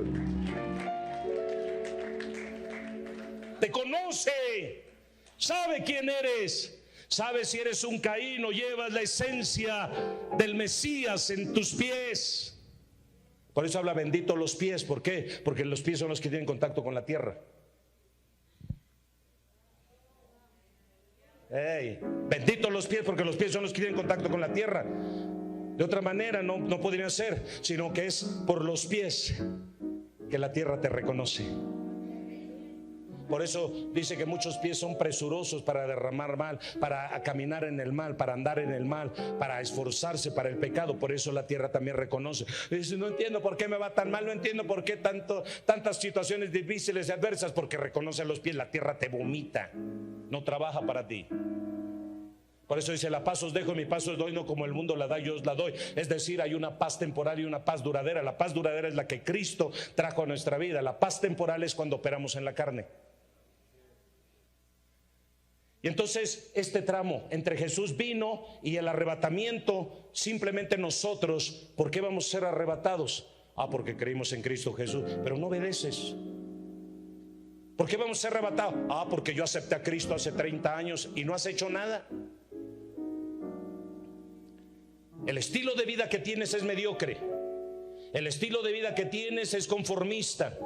Te conoce, sabe quién eres, sabe si eres un Caín o llevas la esencia del Mesías en tus pies. Por eso habla benditos los pies. ¿Por qué? Porque los pies son los que tienen contacto con la tierra. Benditos los pies, porque los pies son los que tienen contacto con la tierra. De otra manera no podría ser, sino que es por los pies que la tierra te reconoce. Por eso dice que muchos pies son presurosos para derramar mal, para caminar en el mal, para andar en el mal, para esforzarse para el pecado. Por eso la tierra también reconoce. Dice: no entiendo por qué me va tan mal, no entiendo por qué tantas situaciones difíciles y adversas. Porque reconoce los pies, la tierra te vomita, no trabaja para ti. Por eso dice: la paz os dejo y mi paz os doy, no como el mundo la da, yo os la doy. Es decir, hay una paz temporal y una paz duradera. La paz duradera es la que Cristo trajo a nuestra vida. La paz temporal es cuando operamos en la carne. Y entonces este tramo entre Jesús vino y el arrebatamiento, simplemente nosotros, ¿por qué vamos a ser arrebatados? Porque creímos en Cristo Jesús, pero no obedeces. ¿Por qué vamos a ser arrebatados? Porque yo acepté a Cristo hace 30 años y no has hecho nada. El estilo de vida que tienes es mediocre. El estilo de vida que tienes es conformista.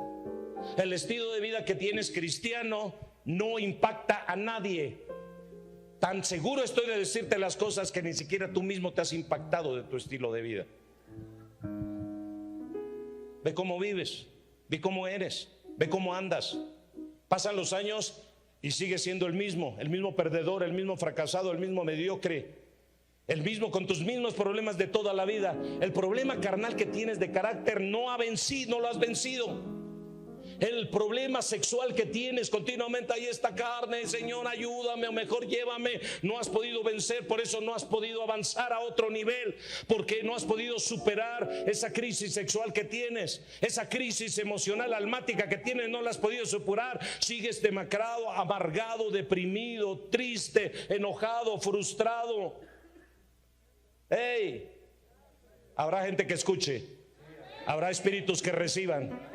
El estilo de vida que tienes cristiano no impacta a nadie. Tan seguro estoy de decirte las cosas que ni siquiera tú mismo te has impactado de tu estilo de vida. Ve cómo vives, ve cómo eres, ve cómo andas. Pasan los años y sigues siendo el mismo perdedor, el mismo fracasado, el mismo mediocre, el mismo con tus mismos problemas de toda la vida. El problema carnal que tienes de carácter no lo has vencido. El problema sexual que tienes continuamente, ahí está carne, Señor ayúdame, o mejor llévame. No has podido vencer, por eso no has podido avanzar a otro nivel, porque no has podido superar esa crisis sexual que tienes, esa crisis emocional almática que tienes, no la has podido superar. Sigues demacrado, amargado, deprimido, triste, enojado, frustrado. Habrá gente que escuche, habrá espíritus que reciban.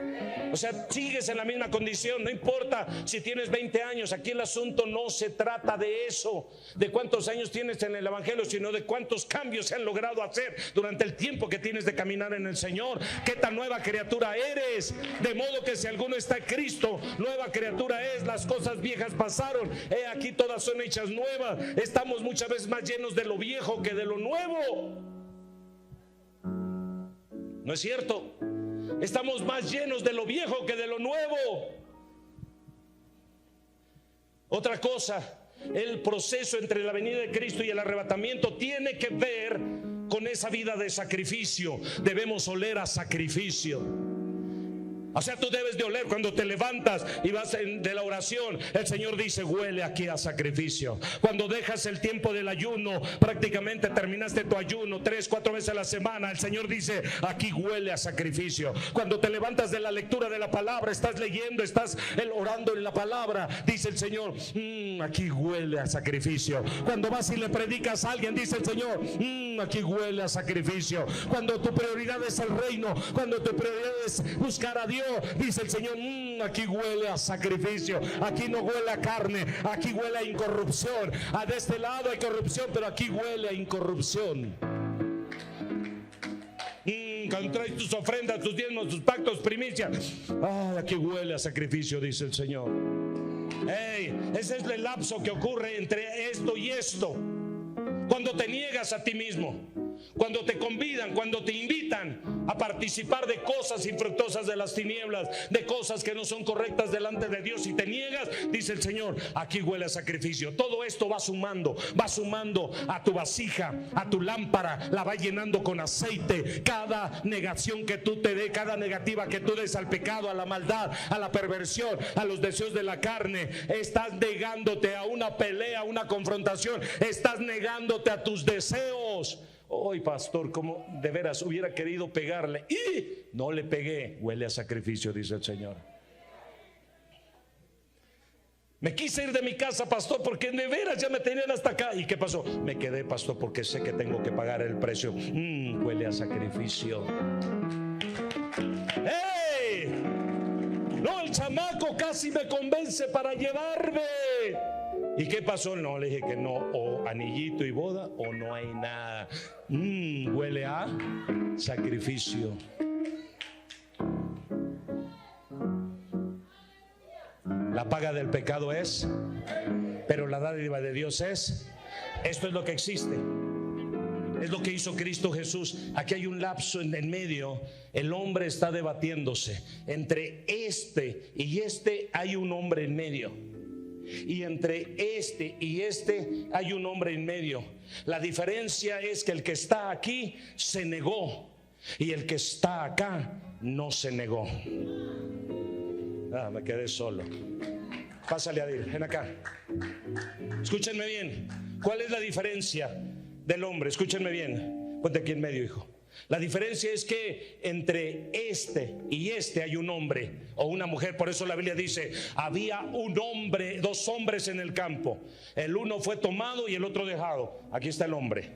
O sea, sigues en la misma condición. No importa si tienes 20 años. Aquí el asunto no se trata de eso, de cuántos años tienes en el evangelio, sino de cuántos cambios se han logrado hacer durante el tiempo que tienes de caminar en el Señor. Qué tan nueva criatura eres. De modo que si alguno está en Cristo, nueva criatura es. Las cosas viejas pasaron, aquí todas son hechas nuevas. Estamos muchas veces más llenos de lo viejo que de lo nuevo. ¿No es cierto? Estamos más llenos de lo viejo que de lo nuevo. Otra cosa, el proceso entre la venida de Cristo y el arrebatamiento tiene que ver con esa vida de sacrificio. Debemos oler a sacrificio. O sea, tú debes de oler cuando te levantas y vas de la oración. El Señor dice: huele aquí a sacrificio. Cuando dejas el tiempo del ayuno, prácticamente terminaste tu ayuno 3-4 veces a la semana, el Señor dice: aquí huele a sacrificio. Cuando te levantas de la lectura de la palabra, estás leyendo, estás orando en la palabra, dice el Señor: aquí huele a sacrificio. Cuando vas y le predicas a alguien, dice el Señor: aquí huele a sacrificio. Cuando tu prioridad es el reino, cuando tu prioridad es buscar a Dios, dice el Señor: aquí huele a sacrificio. Aquí no huele a carne, aquí huele a incorrupción. De este lado hay corrupción, pero aquí huele a incorrupción. Cuando traes tus ofrendas, tus diezmos, tus pactos, primicias, aquí huele a sacrificio, dice el Señor. Ese es el lapso que ocurre entre esto y esto. Cuando te niegas a ti mismo, cuando te convidan, cuando te invitan a participar de cosas infructuosas de las tinieblas, de cosas que no son correctas delante de Dios, y te niegas, dice el Señor: aquí huele a sacrificio. Todo esto va sumando a tu vasija, a tu lámpara, la va llenando con aceite. Cada negación que tú te des, cada negativa que tú des al pecado, a la maldad, a la perversión, a los deseos de la carne, estás negándote a una pelea, a una confrontación, estás negándote a tus deseos. Hoy, pastor, como de veras hubiera querido pegarle y no le pegué. Huele a sacrificio, dice el Señor. Me quise ir de mi casa, pastor, porque de veras ya me tenían hasta acá. ¿Y qué pasó? Me quedé, pastor, porque sé que tengo que pagar el precio. Huele a sacrificio. ¡Hey! No, el chamaco casi me convence para llevarme. ¿Y qué pasó? No, le dije que no. O anillito y boda o no hay nada. Huele a sacrificio. La paga del pecado es, pero la dádiva de Dios es. Esto es lo que existe. Es lo que hizo Cristo Jesús. Aquí hay un lapso en medio. El hombre está debatiéndose. Entre este y este hay un hombre en medio. Y entre este y este hay un hombre en medio. La diferencia es que el que está aquí se negó y el que está acá no se negó. Me quedé solo. Pásale, Adil, ven acá. Escúchenme bien. ¿Cuál es la diferencia del hombre? Escúchenme bien. Ponte aquí en medio, hijo. La diferencia es que entre este y este hay un hombre o una mujer. Por eso la Biblia dice: había un hombre, dos hombres en el campo. El uno fue tomado y el otro dejado. Aquí está el hombre.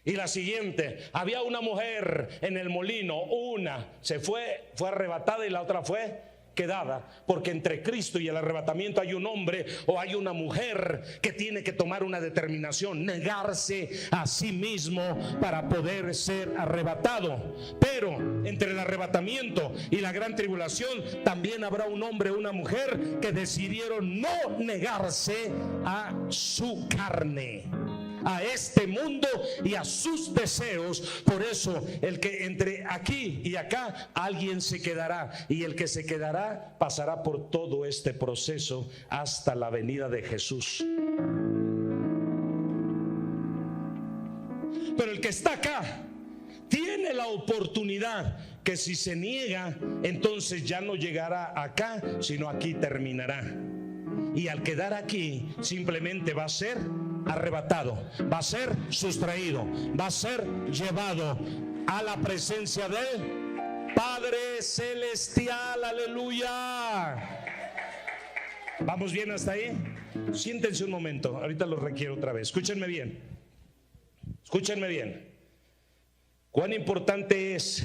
Y la siguiente: había una mujer en el molino. Una se fue arrebatada y la otra fue quedada. Porque entre Cristo y el arrebatamiento hay un hombre o hay una mujer que tiene que tomar una determinación, negarse a sí mismo para poder ser arrebatado. Pero entre el arrebatamiento y la gran tribulación también habrá un hombre o una mujer que decidieron no negarse a su carne, a este mundo y a sus deseos. Por eso el que entre aquí y acá, alguien se quedará, y el que se quedará pasará por todo este proceso hasta la venida de Jesús. Pero el que está acá tiene la oportunidad que si se niega, entonces ya no llegará acá, sino aquí terminará. Y al quedar aquí simplemente va a ser arrebatado, va a ser sustraído, va a ser llevado a la presencia del Padre Celestial. Aleluya. ¿Vamos bien hasta ahí? Siéntense un momento, ahorita los requiero otra vez. Escúchenme bien. Escúchenme bien. Cuán importante es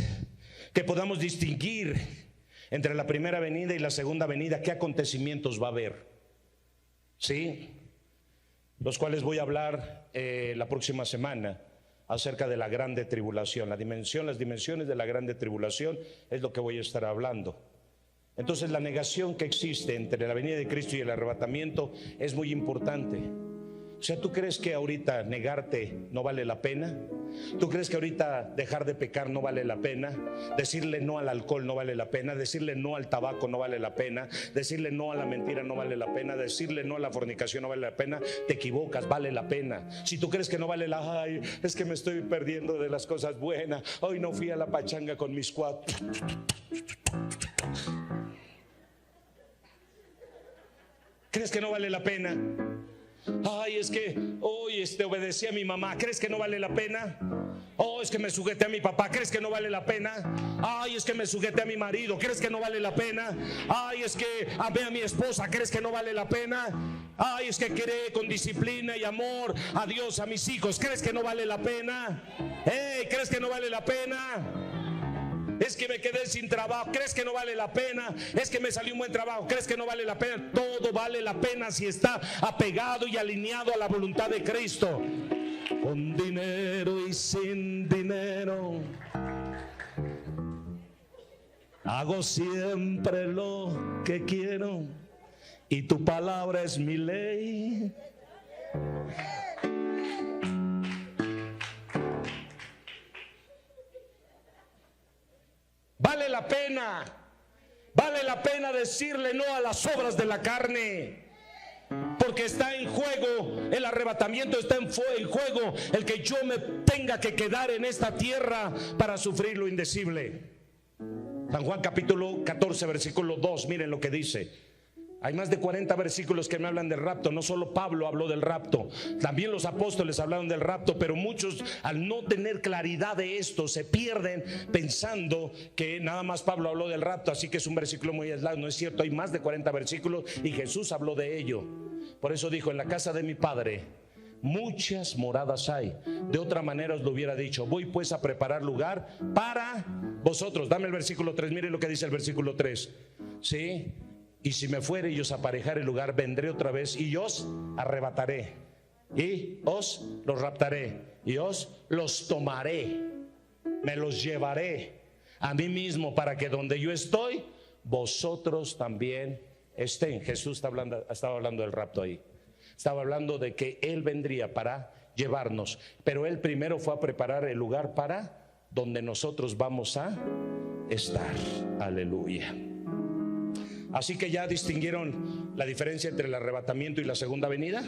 que podamos distinguir entre la primera venida y la segunda venida. ¿Qué acontecimientos va a haber? ¿Sí? Los cuales voy a hablar la próxima semana acerca de la grande tribulación. Las dimensiones de la grande tribulación es lo que voy a estar hablando. Entonces, la negación que existe entre la venida de Cristo y el arrebatamiento es muy importante. O sea, ¿tú crees que ahorita negarte no vale la pena? ¿Tú crees que ahorita dejar de pecar no vale la pena? Decirle no al alcohol no vale la pena. Decirle no al tabaco no vale la pena. Decirle no a la mentira no vale la pena. Decirle no a la fornicación no vale la pena. Te equivocas, vale la pena. Si tú crees que no vale la... Ay, es que me estoy perdiendo de las cosas buenas. Hoy no fui a la pachanga con mis cuatro. ¿Crees que no vale la pena? Ay, es que hoy obedecí a mi mamá. ¿Crees que no vale la pena? Oh, es que me sujeté a mi papá. ¿Crees que no vale la pena? Ay, es que me sujeté a mi marido. ¿Crees que no vale la pena? Ay, es que amé a mi esposa. ¿Crees que no vale la pena? Ay, es que quedé con disciplina y amor a Dios, a mis hijos. ¿Crees que no vale la pena? Hey, ¿crees que no vale la pena? Es que me quedé sin trabajo. ¿Crees que no vale la pena? Es que me salió un buen trabajo. ¿Crees que no vale la pena? Todo vale la pena si está apegado y alineado a la voluntad de Cristo. Con dinero y sin dinero, hago siempre lo que quiero, y tu palabra es mi ley. Vale la pena decirle no a las obras de la carne, porque está en juego el arrebatamiento, está en juego el que yo me tenga que quedar en esta tierra para sufrir lo indecible. San Juan capítulo 14 versículo 2, miren lo que dice. Hay más de 40 versículos que me hablan del rapto. No solo Pablo habló del rapto, también los apóstoles hablaron del rapto, pero muchos, al no tener claridad de esto, se pierden pensando que nada más Pablo habló del rapto, así que es un versículo muy aislado. No es cierto, hay más de 40 versículos y Jesús habló de ello. Por eso dijo: en la casa de mi Padre muchas moradas hay. De otra manera os lo hubiera dicho: voy pues a preparar lugar para vosotros. Dame el versículo 3, mire lo que dice el versículo 3. ¿Sí? Y si me fuere y os aparejare el lugar, vendré otra vez y os arrebataré, y os los raptaré, y os los tomaré, me los llevaré a mí mismo, para que donde yo estoy, vosotros también estén. Jesús estaba hablando del rapto ahí. Estaba hablando de que Él vendría para llevarnos, pero Él primero fue a preparar el lugar para donde nosotros vamos a estar. Aleluya. Así que ya distinguieron la diferencia entre el arrebatamiento y la segunda venida.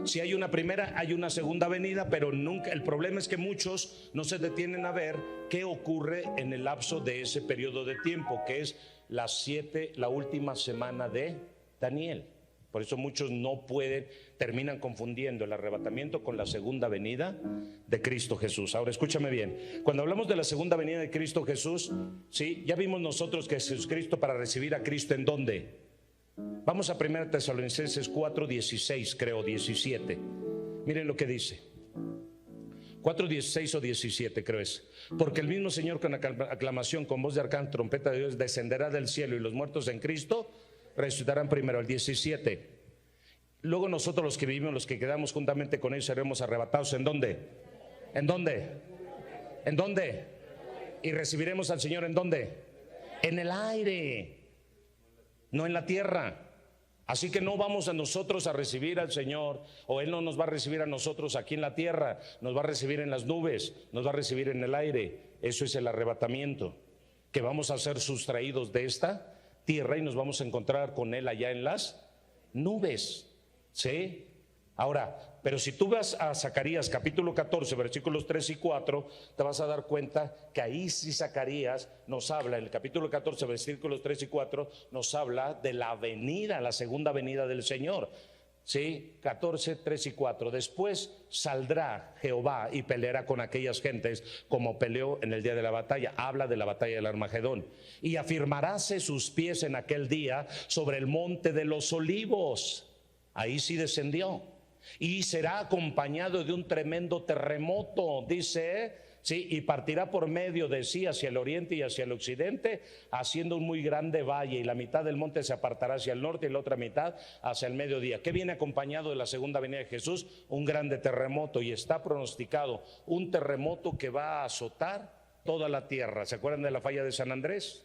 Si hay una primera, hay una segunda venida, pero nunca. El problema es que muchos no se detienen a ver qué ocurre en el lapso de ese periodo de tiempo, que es la última semana de Daniel. Por eso muchos no pueden, terminan confundiendo el arrebatamiento con la segunda venida de Cristo Jesús. Ahora escúchame bien, cuando hablamos de la segunda venida de Cristo Jesús, ¿sí? Ya vimos nosotros que Jesucristo, para recibir a Cristo, ¿en dónde? Vamos a 1 Tesalonicenses 4:16, creo, 17. Miren lo que dice. 4:16 o 17 creo es. Porque el mismo Señor, con aclamación, con voz de arcángel, trompeta de Dios, descenderá del cielo, y los muertos en Cristo resucitarán primero. El 17. Luego nosotros, los que vivimos, los que quedamos juntamente con ellos, seremos arrebatados. ¿En dónde? ¿En dónde? ¿En dónde? Y recibiremos al Señor. ¿En dónde? En el aire, no en la tierra. Así que no vamos a nosotros a recibir al Señor, o Él no nos va a recibir a nosotros aquí en la tierra. Nos va a recibir en las nubes, nos va a recibir en el aire. Eso es el arrebatamiento, que vamos a ser sustraídos de esta tierra y nos vamos a encontrar con Él allá en las nubes. ¿Sí? Ahora, pero si tú vas a Zacarías capítulo 14 versículos 3 y 4, te vas a dar cuenta que ahí sí Zacarías nos habla, en el capítulo 14 versículos 3 y 4, nos habla de la venida, la segunda venida del Señor. Sí, 14, 3 y 4. Después saldrá Jehová y peleará con aquellas gentes como peleó en el día de la batalla. Habla de la batalla del Armagedón. Y afirmaráse sus pies en aquel día sobre el monte de los olivos. Ahí sí descendió. Y será acompañado de un tremendo terremoto, dice. Sí, y partirá por medio de sí hacia el oriente y hacia el occidente, haciendo un muy grande valle, y la mitad del monte se apartará hacia el norte y la otra mitad hacia el mediodía. ¿Qué viene acompañado de la segunda venida de Jesús? Un grande terremoto, y está pronosticado un terremoto que va a azotar toda la tierra. ¿Se acuerdan de la falla de San Andrés?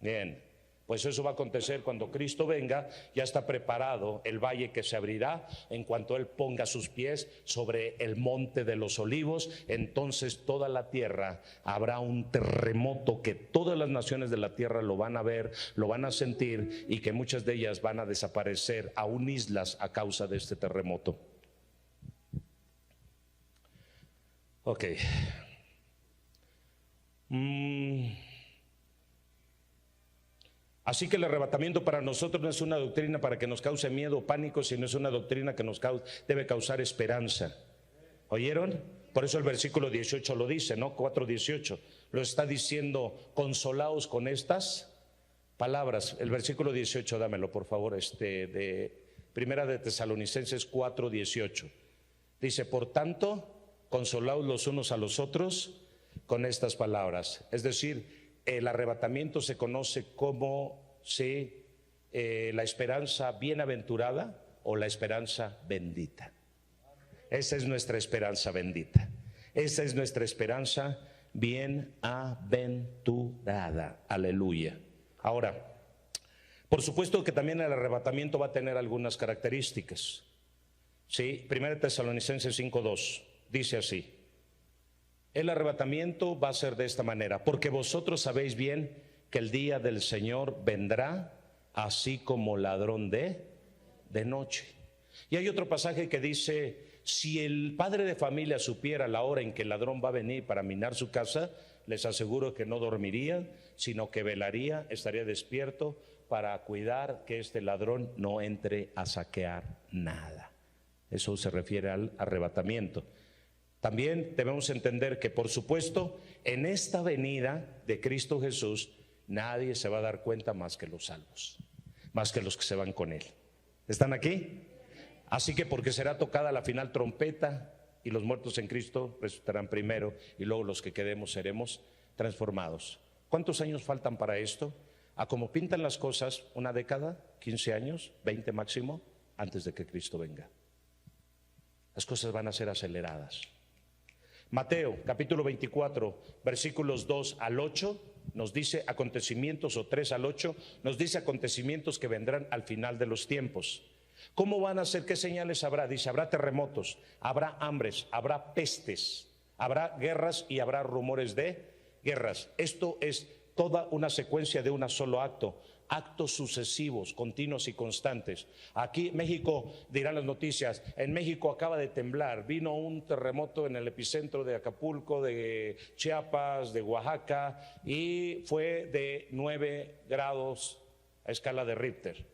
Bien, pues eso va a acontecer cuando Cristo venga. Ya está preparado el valle que se abrirá en cuanto Él ponga sus pies sobre el monte de los olivos. Entonces toda la tierra habrá un terremoto que todas las naciones de la tierra lo van a ver, lo van a sentir, y que muchas de ellas van a desaparecer, aún islas, a causa de este terremoto. Ok. Así que el arrebatamiento para nosotros no es una doctrina para que nos cause miedo o pánico, sino es una doctrina que nos debe causar esperanza. ¿Oyeron? Por eso el versículo 18 lo dice, ¿no? 4:18 lo está diciendo: consolaos con estas palabras. El versículo 18, dámelo por favor, de Primera de Tesalonicenses 4:18. Dice: por tanto, consolaos los unos a los otros con estas palabras. Es decir, el arrebatamiento se conoce como la esperanza bienaventurada o la esperanza bendita. Esa es nuestra esperanza bendita. Esa es nuestra esperanza bienaventurada. Aleluya. Ahora, por supuesto que también el arrebatamiento va a tener algunas características. Sí, 1 Tesalonicenses 5:2 dice así: el arrebatamiento va a ser de esta manera, porque vosotros sabéis bien que el día del Señor vendrá así como ladrón de noche. Y hay otro pasaje que dice: si el padre de familia supiera la hora en que el ladrón va a venir para minar su casa, les aseguro que no dormiría sino que velaría, estaría despierto para cuidar que este ladrón no entre a saquear nada. Eso se refiere al arrebatamiento. También debemos entender que, por supuesto, en esta venida de Cristo Jesús, nadie se va a dar cuenta más que los salvos, más que los que se van con Él. ¿Están aquí? Así que porque será tocada la final trompeta y los muertos en Cristo resucitarán primero y luego los que quedemos seremos transformados. ¿Cuántos años faltan para esto? A como pintan las cosas, una década, 15 años, 20 máximo, antes de que Cristo venga. Las cosas van a ser aceleradas. Mateo capítulo 24 versículos 2 al 8 nos dice acontecimientos, o 3 al 8 nos dice acontecimientos que vendrán al final de los tiempos. ¿Cómo van a ser? ¿Qué señales habrá? Dice, habrá terremotos, habrá hambres, habrá pestes, habrá guerras y habrá rumores de guerras. Esto es toda una secuencia de un solo acto. Actos sucesivos, continuos y constantes. Aquí México, dirán las noticias, en México acaba de temblar, vino un terremoto en el epicentro de Acapulco, de Chiapas, de Oaxaca, y fue de 9 grados a escala de Richter.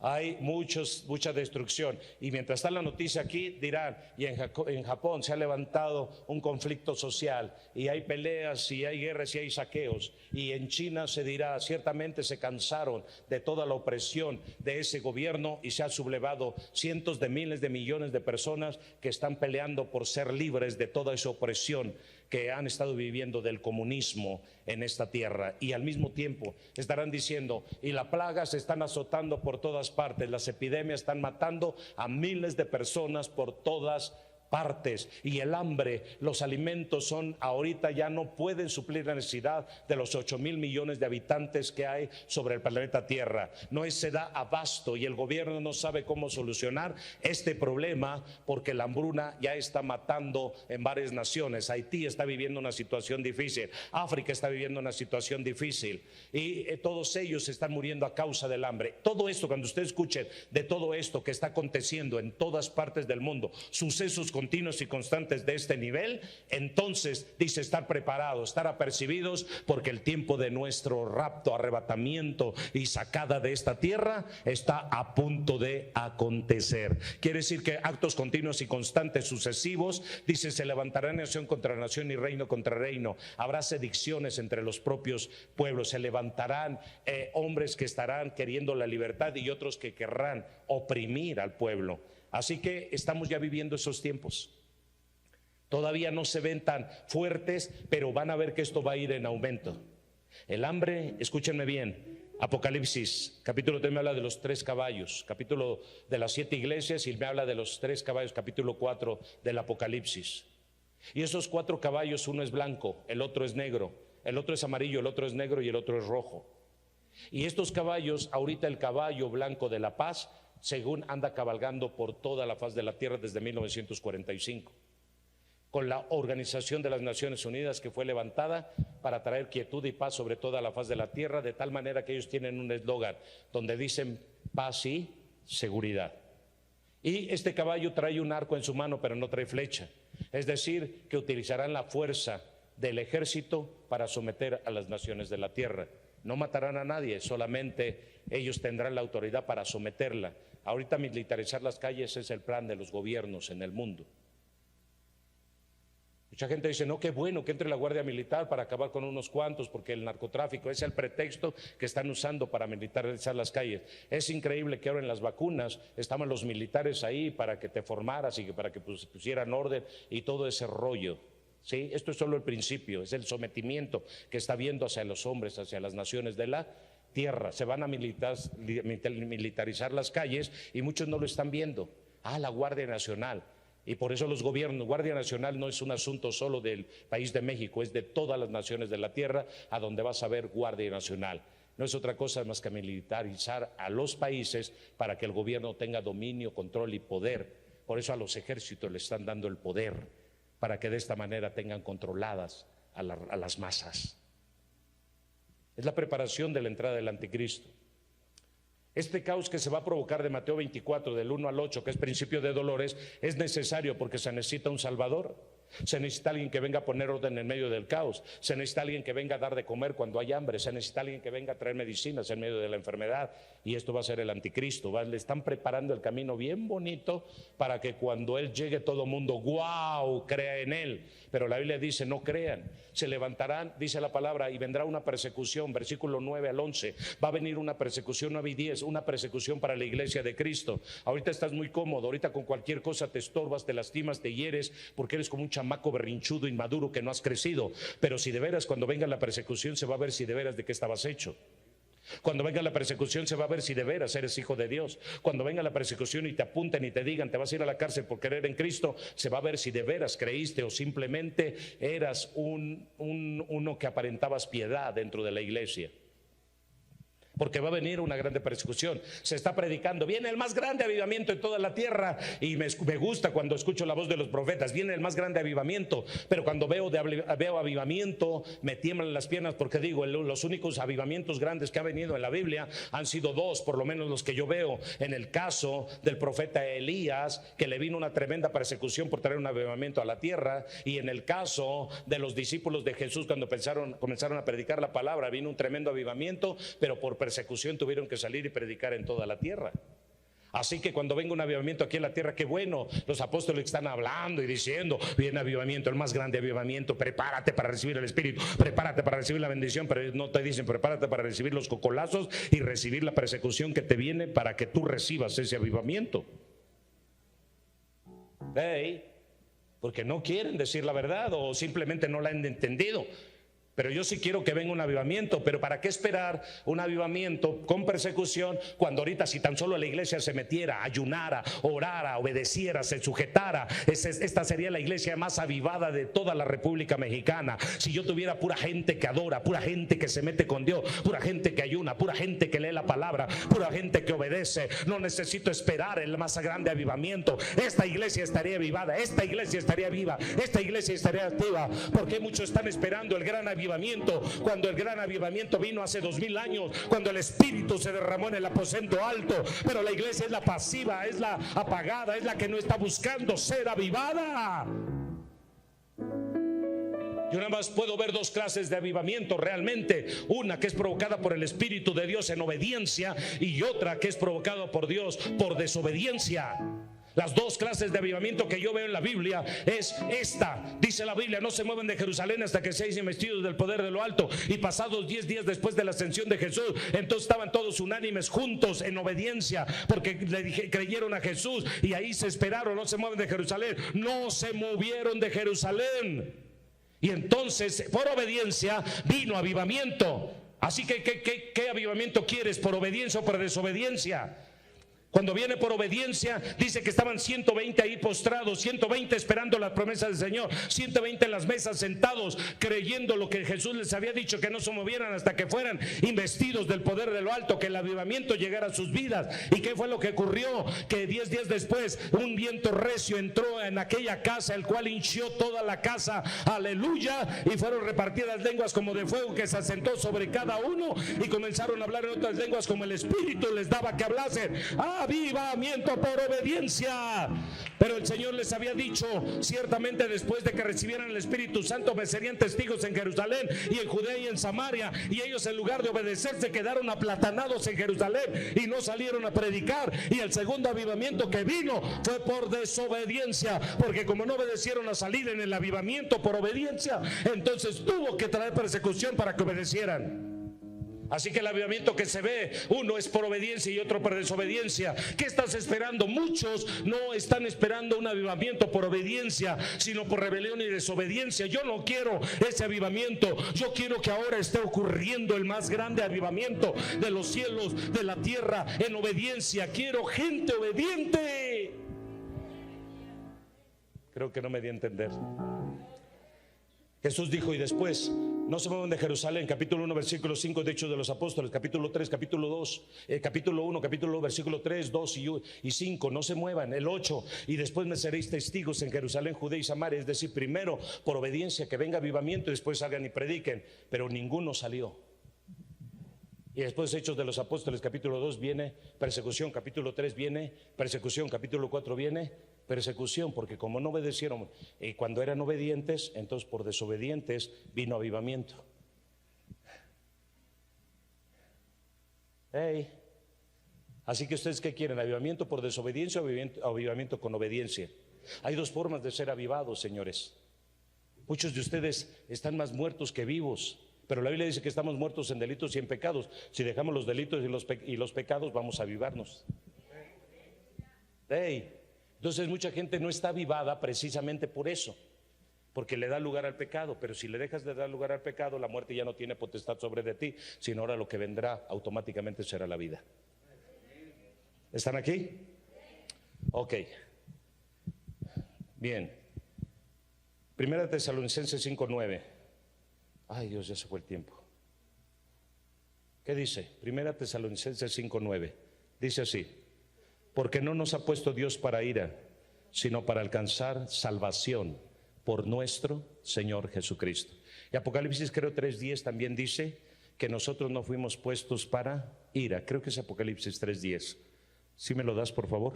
Hay mucha destrucción. Y mientras está la noticia aquí, dirán, y en Japón se ha levantado un conflicto social, y hay peleas, y hay guerras, y hay saqueos. Y en China se dirá, ciertamente se cansaron de toda la opresión de ese gobierno y se han sublevado cientos de miles de millones de personas que están peleando por ser libres de toda esa opresión que han estado viviendo del comunismo en esta tierra. Y al mismo tiempo estarán diciendo, y las plagas se están azotando por todas partes, las epidemias están matando a miles de personas por todas partes, y el hambre, los alimentos son ahorita ya no pueden suplir la necesidad de los 8,000 millones de habitantes que hay sobre el planeta Tierra. No se da abasto y el gobierno no sabe cómo solucionar este problema porque la hambruna ya está matando en varias naciones. Haití está viviendo una situación difícil, África está viviendo una situación difícil, y todos ellos están muriendo a causa del hambre. Todo esto, cuando ustedes escuchen de todo esto que está aconteciendo en todas partes del mundo, sucesos continuos y constantes de este nivel, entonces dice estar preparados, estar apercibidos, porque el tiempo de nuestro rapto, arrebatamiento y sacada de esta tierra está a punto de acontecer. Quiere decir que actos continuos y constantes sucesivos, dice, se levantará nación contra nación y reino contra reino, habrá sedicciones entre los propios pueblos, se levantarán hombres que estarán queriendo la libertad y otros que querrán oprimir al pueblo. Así que estamos ya viviendo esos tiempos. Todavía no se ven tan fuertes, pero van a ver que esto va a ir en aumento. El hambre, escúchenme bien, Apocalipsis capítulo 3 me habla de los 3 caballos, capítulo de las 7 iglesias, y me habla de los 3 caballos, capítulo 4 del Apocalipsis. Y esos 4 caballos, uno es blanco, el otro es negro, el otro es amarillo, el otro es negro y el otro es rojo. Y estos caballos, ahorita el caballo blanco de la paz, según anda cabalgando por toda la faz de la tierra desde 1945, con la Organización de las Naciones Unidas, que fue levantada para traer quietud y paz sobre toda la faz de la tierra, de tal manera que ellos tienen un eslogan donde dicen paz y seguridad. Y este caballo trae un arco en su mano, pero no trae flecha, es decir, que utilizarán la fuerza del ejército para someter a las naciones de la tierra. No matarán a nadie, solamente ellos tendrán la autoridad para someterla. Ahorita militarizar las calles es el plan de los gobiernos en el mundo. Mucha gente dice, no, qué bueno que entre la Guardia Militar para acabar con unos cuantos, porque el narcotráfico es el pretexto que están usando para militarizar las calles. Es increíble que ahora en las vacunas estaban los militares ahí para que te formaras y para que pusieran orden y todo ese rollo. ¿Sí? Esto es solo el principio, es el sometimiento que está habiendo hacia los hombres, hacia las naciones de la tierra. Se van a militarizar las calles y muchos no lo están viendo. La Guardia Nacional. Y por eso los gobiernos, Guardia Nacional no es un asunto solo del país de México, es de todas las naciones de la tierra a donde vas a ver Guardia Nacional. No es otra cosa más que militarizar a los países para que el gobierno tenga dominio, control y poder. Por eso a los ejércitos le están dando el poder, para que de esta manera tengan controladas a las masas. Es la preparación de la entrada del anticristo. Este caos que se va a provocar de Mateo 24, del 1 al 8, que es principio de dolores, es necesario porque se necesita un Salvador. Se necesita alguien que venga a poner orden en medio del caos. Se necesita alguien que venga a dar de comer cuando hay hambre. Se necesita alguien que venga a traer medicinas en medio de la enfermedad. Y esto va a ser el anticristo. Le están preparando el camino bien bonito para que cuando Él llegue todo el mundo, ¡wow!, crea en Él. Pero la Biblia dice, no crean. Se levantarán, dice la palabra, y vendrá una persecución, versículo 9 al 11. Va a venir una persecución, 9 y 10, una persecución para la iglesia de Cristo. Ahorita estás muy cómodo, ahorita con cualquier cosa te estorbas, te lastimas, te hieres, porque eres como un chamaco berrinchudo, inmaduro, que no has crecido. Pero si de veras, cuando venga la persecución, se va a ver si de veras de qué estabas hecho. Cuando venga la persecución se va a ver si de veras eres hijo de Dios. Cuando venga la persecución y te apunten y te digan te vas a ir a la cárcel por creer en Cristo, se va a ver si de veras creíste o simplemente eras uno que aparentabas piedad dentro de la iglesia. Porque va a venir una grande persecución. Se está predicando, viene el más grande avivamiento en toda la tierra. Y me gusta cuando escucho la voz de los profetas, viene el más grande avivamiento. Pero cuando veo avivamiento, me tiemblan las piernas, porque digo, los únicos avivamientos grandes que han venido en la Biblia han sido dos, por lo menos los que yo veo. En el caso del profeta Elías, que le vino una tremenda persecución por traer un avivamiento a la tierra. Y en el caso de los discípulos de Jesús, cuando comenzaron a predicar la palabra, vino un tremendo avivamiento, pero por persecución tuvieron que salir y predicar en toda la tierra. Así que cuando venga un avivamiento aquí en la tierra, qué bueno, los apóstoles están hablando y diciendo, viene avivamiento, el más grande avivamiento, prepárate para recibir el Espíritu, prepárate para recibir la bendición, pero no te dicen prepárate para recibir los cocolazos y recibir la persecución que te viene para que tú recibas ese avivamiento. Porque no quieren decir la verdad o simplemente no la han entendido. Pero yo sí quiero que venga un avivamiento. Pero ¿para qué esperar un avivamiento con persecución cuando ahorita, si tan solo la iglesia se metiera, ayunara, orara, obedeciera, se sujetara? Esta sería la iglesia más avivada de toda la República Mexicana. Si yo tuviera pura gente que adora, pura gente que se mete con Dios, pura gente que ayuna, pura gente que lee la palabra, pura gente que obedece, no necesito esperar el más grande avivamiento. Esta iglesia estaría avivada, esta iglesia estaría viva, esta iglesia estaría activa. Porque muchos están esperando el gran avivamiento, cuando el gran avivamiento vino hace 2000 años, cuando el Espíritu se derramó en el aposento alto. Pero la iglesia es la pasiva, es la apagada, es la que no está buscando ser avivada. Yo nada más puedo ver dos clases de avivamiento realmente. Una que es provocada por el Espíritu de Dios en obediencia, y otra que es provocada por Dios por desobediencia. Las dos clases de avivamiento que yo veo en la Biblia es esta. Dice la Biblia, no se mueven de Jerusalén hasta que seáis investidos del poder de lo alto. Y pasados 10 días después de la ascensión de Jesús, entonces estaban todos unánimes juntos en obediencia, porque creyeron a Jesús y ahí se esperaron. No se mueven de Jerusalén, no se movieron de Jerusalén. Y entonces por obediencia vino avivamiento. Así que ¿qué avivamiento quieres? ¿Por obediencia o por desobediencia? Cuando viene por obediencia, dice que estaban 120 ahí postrados, 120 esperando las promesas del Señor, 120 en las mesas sentados, creyendo lo que Jesús les había dicho, que no se movieran hasta que fueran investidos del poder de lo alto, que el avivamiento llegara a sus vidas. ¿Y qué fue lo que ocurrió? Que 10 días después un viento recio entró en aquella casa, el cual hinchió toda la casa, aleluya, y fueron repartidas lenguas como de fuego que se asentó sobre cada uno, y comenzaron a hablar en otras lenguas como el Espíritu les daba que hablasen. Avivamiento por obediencia. Pero el Señor les había dicho, ciertamente después de que recibieran el Espíritu Santo me serían testigos en Jerusalén y en Judea y en Samaria. Y ellos, en lugar de obedecer, se quedaron aplatanados en Jerusalén y no salieron a predicar. Y el segundo avivamiento que vino fue por desobediencia, porque como no obedecieron a salir en el avivamiento por obediencia, entonces tuvo que traer persecución para que obedecieran. Así que el avivamiento que se ve, uno es por obediencia y otro por desobediencia. ¿Qué estás esperando? Muchos no están esperando un avivamiento por obediencia, sino por rebelión y desobediencia. Yo no quiero ese avivamiento. Yo quiero que ahora esté ocurriendo el más grande avivamiento de los cielos, de la tierra, en obediencia. Quiero gente obediente. Creo que no me di a entender. Jesús dijo, y después, no se muevan de Jerusalén, capítulo 1, versículo 5 de Hechos de los Apóstoles, capítulo 3, capítulo 2, capítulo 1, capítulo 2, versículo 3, 2 y 5, no se muevan. El 8, y después me seréis testigos en Jerusalén, Judea y Samaria, es decir, primero por obediencia, que venga avivamiento y después salgan y prediquen, pero ninguno salió. Y después Hechos de los Apóstoles capítulo 2 viene persecución, capítulo 3 viene persecución, capítulo 4 viene persecución, porque como no obedecieron, cuando eran obedientes, entonces por desobedientes vino avivamiento. Hey. Así que ustedes, ¿qué quieren? ¿Avivamiento por desobediencia o avivamiento con obediencia? Hay dos formas de ser avivados, señores. Muchos de ustedes están más muertos que vivos, pero la Biblia dice que estamos muertos en delitos y en pecados. Si dejamos los delitos y los pecados, vamos a avivarnos. Hey. Entonces mucha gente no está avivada precisamente por eso, porque le da lugar al pecado. Pero si le dejas de dar lugar al pecado, la muerte ya no tiene potestad sobre de ti, sino ahora lo que vendrá automáticamente será la vida. ¿Están aquí? Ok. Bien. Primera Tesalonicenses 5:9. Ay, Dios, ya se fue el tiempo. ¿Qué dice? Primera Tesalonicenses 5:9. Dice así: porque no nos ha puesto Dios para ira, sino para alcanzar salvación por nuestro Señor Jesucristo. Y Apocalipsis creo 3:10 también dice que nosotros no fuimos puestos para ira. Creo que es Apocalipsis 3:10. ¿Sí me lo das, por favor?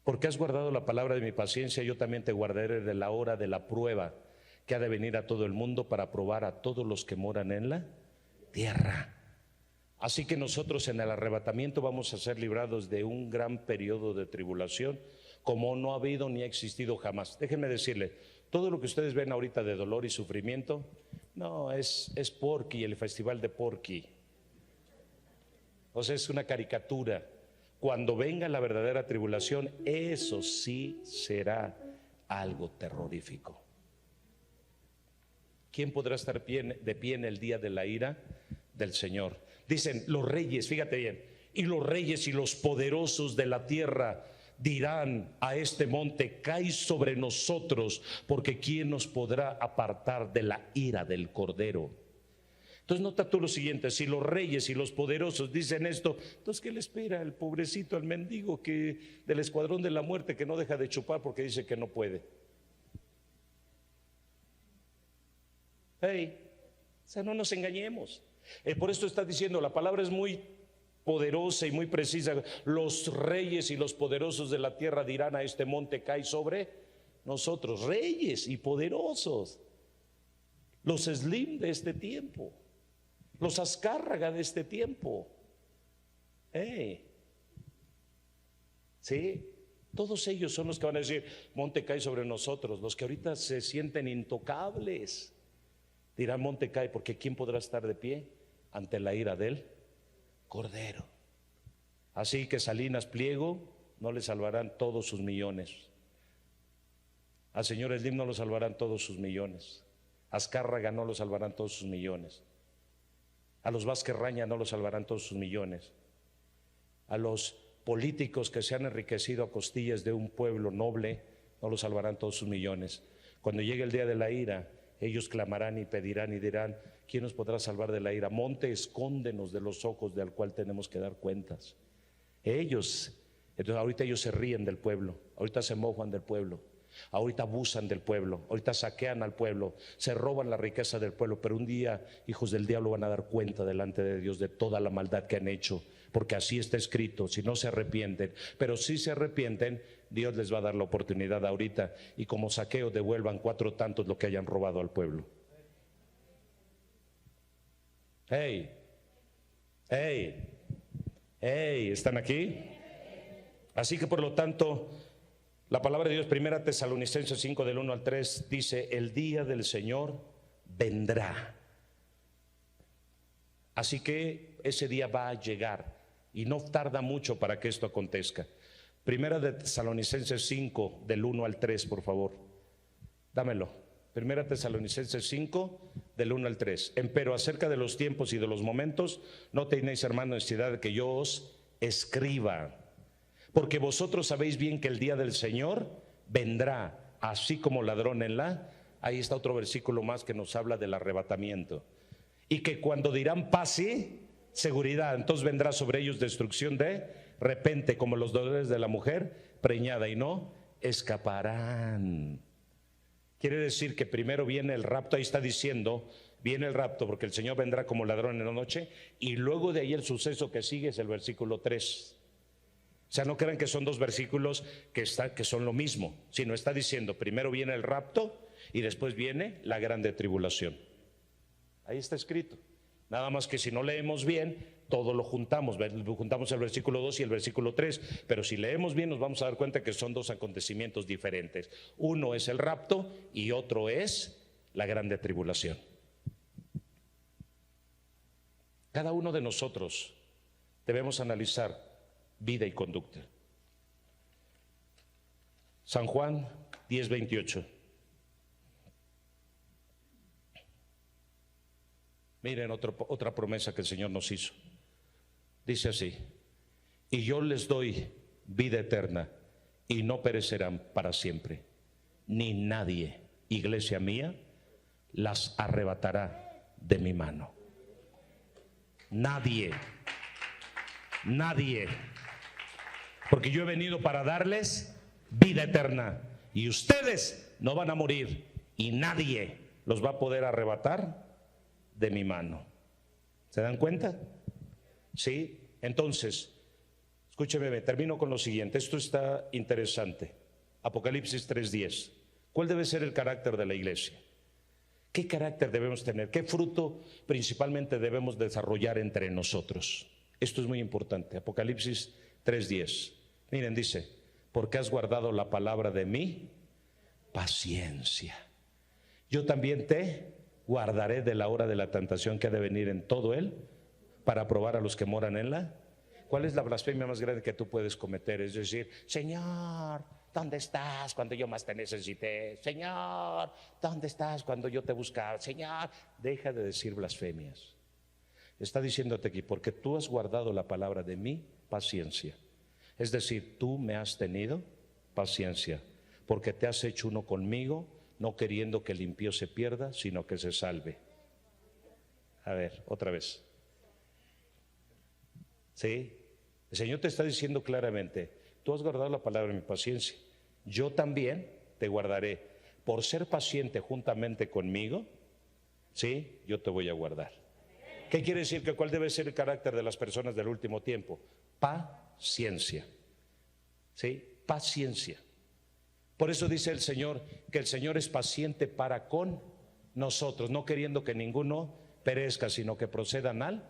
Porque has guardado la palabra de mi paciencia, yo también te guardaré de la hora de la prueba que ha de venir a todo el mundo para probar a todos los que moran en la tierra. Así que nosotros en el arrebatamiento vamos a ser librados de un gran periodo de tribulación como no ha habido ni ha existido jamás. Déjenme decirle, todo lo que ustedes ven ahorita de dolor y sufrimiento, no, es Porky, el festival de Porky. O sea, es una caricatura. Cuando venga la verdadera tribulación, eso sí será algo terrorífico. ¿Quién podrá estar de pie en el día de la ira del Señor? Dicen los reyes, fíjate bien, y los reyes y los poderosos de la tierra dirán a este monte: cae sobre nosotros, porque ¿quién nos podrá apartar de la ira del Cordero? Entonces nota tú lo siguiente: si los reyes y los poderosos dicen esto, entonces ¿qué le espera al pobrecito, al mendigo del escuadrón de la muerte, que no deja de chupar porque dice que no puede? Hey, o sea, no nos engañemos. Por esto está diciendo, la palabra es muy poderosa y muy precisa. Los reyes y los poderosos de la tierra dirán a este monte: cae sobre nosotros. Reyes y poderosos, los Slim de este tiempo, los Azcárraga de este tiempo. Sí, todos ellos son los que van a decir: monte cae sobre nosotros. Los que ahorita se sienten intocables dirán: monte cae, porque ¿quién podrá estar de pie ante la ira del Cordero? Así que Salinas Pliego no le salvarán todos sus millones. Al señor Slim no lo salvarán todos sus millones. Azcárraga no lo salvarán todos sus millones. A los Vázquez Raña no lo salvarán todos sus millones. A los políticos que se han enriquecido a costillas de un pueblo noble no lo salvarán todos sus millones. Cuando llegue el día de la ira, ellos clamarán y pedirán y dirán: ¿quién nos podrá salvar de la ira? Monte, escóndenos de los ojos del cual tenemos que dar cuentas. Entonces ahorita ellos se ríen del pueblo, ahorita se mojan del pueblo, ahorita abusan del pueblo, ahorita saquean al pueblo, se roban la riqueza del pueblo, pero un día, hijos del diablo, van a dar cuenta delante de Dios de toda la maldad que han hecho, porque así está escrito. Si no se arrepienten, pero si se arrepienten, Dios les va a dar la oportunidad ahorita, y como saqueo devuelvan 4 tantos lo que hayan robado al pueblo. ¿Están aquí? Así que por lo tanto, la palabra de Dios, primera Tesalonicenses 5 del 1 al 3 dice: el día del Señor vendrá. Así que ese día va a llegar y no tarda mucho para que esto acontezca. Primera de Tesalonicenses 5 del 1 al 3, por favor. Dámelo. Primera Tesalonicenses 5 del 1 al 3. Empero acerca de los tiempos y de los momentos, no tenéis, hermano, necesidad de que yo os escriba, porque vosotros sabéis bien que el día del Señor vendrá así como ladrón en la... Ahí está otro versículo más que nos habla del arrebatamiento. Y que cuando dirán paz y seguridad, entonces vendrá sobre ellos destrucción de repente, como los dolores de la mujer preñada, y no escaparán. Quiere decir que primero viene el rapto. Ahí está diciendo viene el rapto, porque el Señor vendrá como ladrón en la noche, y luego de ahí el suceso que sigue es el versículo 3. O sea, no crean que son dos versículos que son lo mismo, sino está diciendo, primero viene el rapto y después viene la grande tribulación. Ahí está escrito. Nada más que si no leemos bien, todo lo juntamos el versículo 2 y el versículo 3, pero si leemos bien nos vamos a dar cuenta que son dos acontecimientos diferentes. Uno es el rapto y otro es la grande tribulación. Cada uno de nosotros debemos analizar vida y conducta. San Juan 10:28. Miren otra promesa que el Señor nos hizo. Dice así: y yo les doy vida eterna y no perecerán para siempre, ni nadie, iglesia mía, las arrebatará de mi mano. Nadie, nadie. Porque yo he venido para darles vida eterna y ustedes no van a morir y nadie los va a poder arrebatar de mi mano. ¿Se dan cuenta? Sí. Entonces, escúcheme, termino con lo siguiente. Esto está interesante. Apocalipsis 3:10. ¿Cuál debe ser el carácter de la iglesia? ¿Qué carácter debemos tener? ¿Qué fruto principalmente debemos desarrollar entre nosotros? Esto es muy importante. Apocalipsis 3:10. Miren, dice: porque has guardado la palabra de mi paciencia, yo también te guardaré de la hora de la tentación que ha de venir en todo él para probar a los que moran en la. ¿Cuál es la blasfemia más grande que tú puedes cometer? Es decir, Señor, ¿dónde estás cuando yo más te necesité? Señor, ¿dónde estás cuando yo te buscaba? Señor, deja de decir blasfemias. Está diciéndote aquí, porque tú has guardado la palabra de mi paciencia. Es decir, tú me has tenido paciencia, porque te has hecho uno conmigo, no queriendo que el impío se pierda, sino que se salve. A ver, otra vez. ¿Sí? El Señor te está diciendo claramente: tú has guardado la palabra de mi paciencia, yo también te guardaré. Por ser paciente juntamente conmigo, ¿sí? Yo te voy a guardar. ¿Qué quiere decir? Que ¿cuál debe ser el carácter de las personas del último tiempo? Paciencia. ¿Sí? Paciencia. Por eso dice el Señor que el Señor es paciente para con nosotros, no queriendo que ninguno perezca, sino que procedan al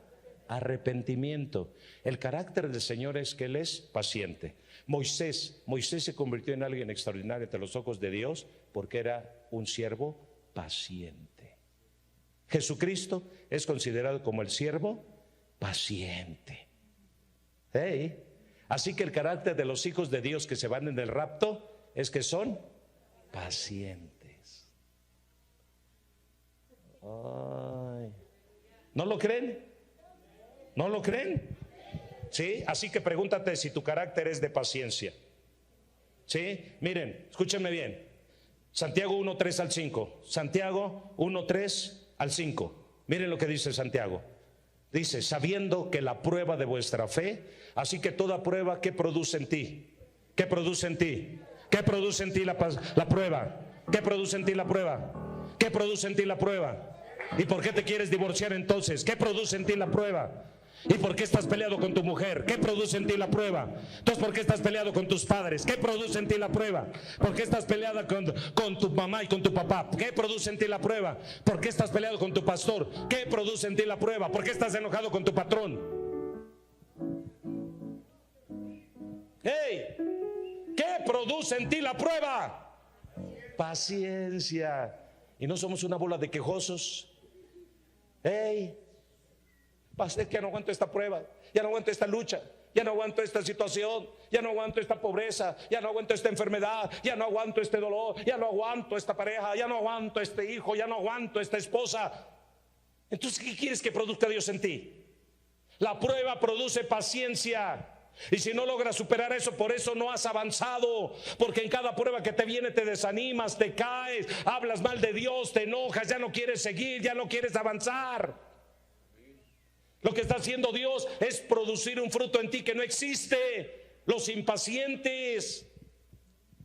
arrepentimiento. El carácter del Señor es que Él es paciente. Moisés se convirtió en alguien extraordinario ante los ojos de Dios porque era un siervo paciente. Jesucristo es considerado como el siervo paciente. Hey. Así que el carácter de los hijos de Dios que se van en el rapto es que son pacientes. Ay. ¿No lo creen? ¿No lo creen? ¿Sí? Así que pregúntate si tu carácter es de paciencia. ¿Sí? Miren, escúchenme bien. Santiago 1:3 al 5. Santiago 1:3 al 5. Miren lo que dice Santiago. Dice: sabiendo que la prueba de vuestra fe, así que toda prueba, ¿qué produce en ti? ¿Qué produce en ti? ¿Qué produce en ti la prueba? ¿Qué produce en ti la prueba? ¿Qué produce en ti la prueba? ¿Y por qué te quieres divorciar entonces? ¿Qué produce en ti la prueba? ¿Y por qué estás peleado con tu mujer? ¿Qué produce en ti la prueba? Entonces, ¿por qué estás peleado con tus padres? ¿Qué produce en ti la prueba? ¿Por qué estás peleada con tu mamá y con tu papá? ¿Qué produce en ti la prueba? ¿Por qué estás peleado con tu pastor? ¿Qué produce en ti la prueba? ¿Por qué estás enojado con tu patrón? ¡Hey! ¿Qué produce en ti la prueba? Paciencia. Y no somos una bola de quejosos. ¡Hey! Es que ya no aguanto esta prueba, ya no aguanto esta lucha, ya no aguanto esta situación, ya no aguanto esta pobreza, ya no aguanto esta enfermedad, ya no aguanto este dolor, ya no aguanto esta pareja, ya no aguanto este hijo, ya no aguanto esta esposa. Entonces, ¿qué quieres que produzca Dios en ti? La prueba produce paciencia. Y si no logras superar eso, por eso no has avanzado. Porque en cada prueba que te viene te desanimas, te caes, hablas mal de Dios, te enojas, ya no quieres seguir, ya no quieres avanzar. Lo que está haciendo Dios es producir un fruto en ti que no existe. Los impacientes.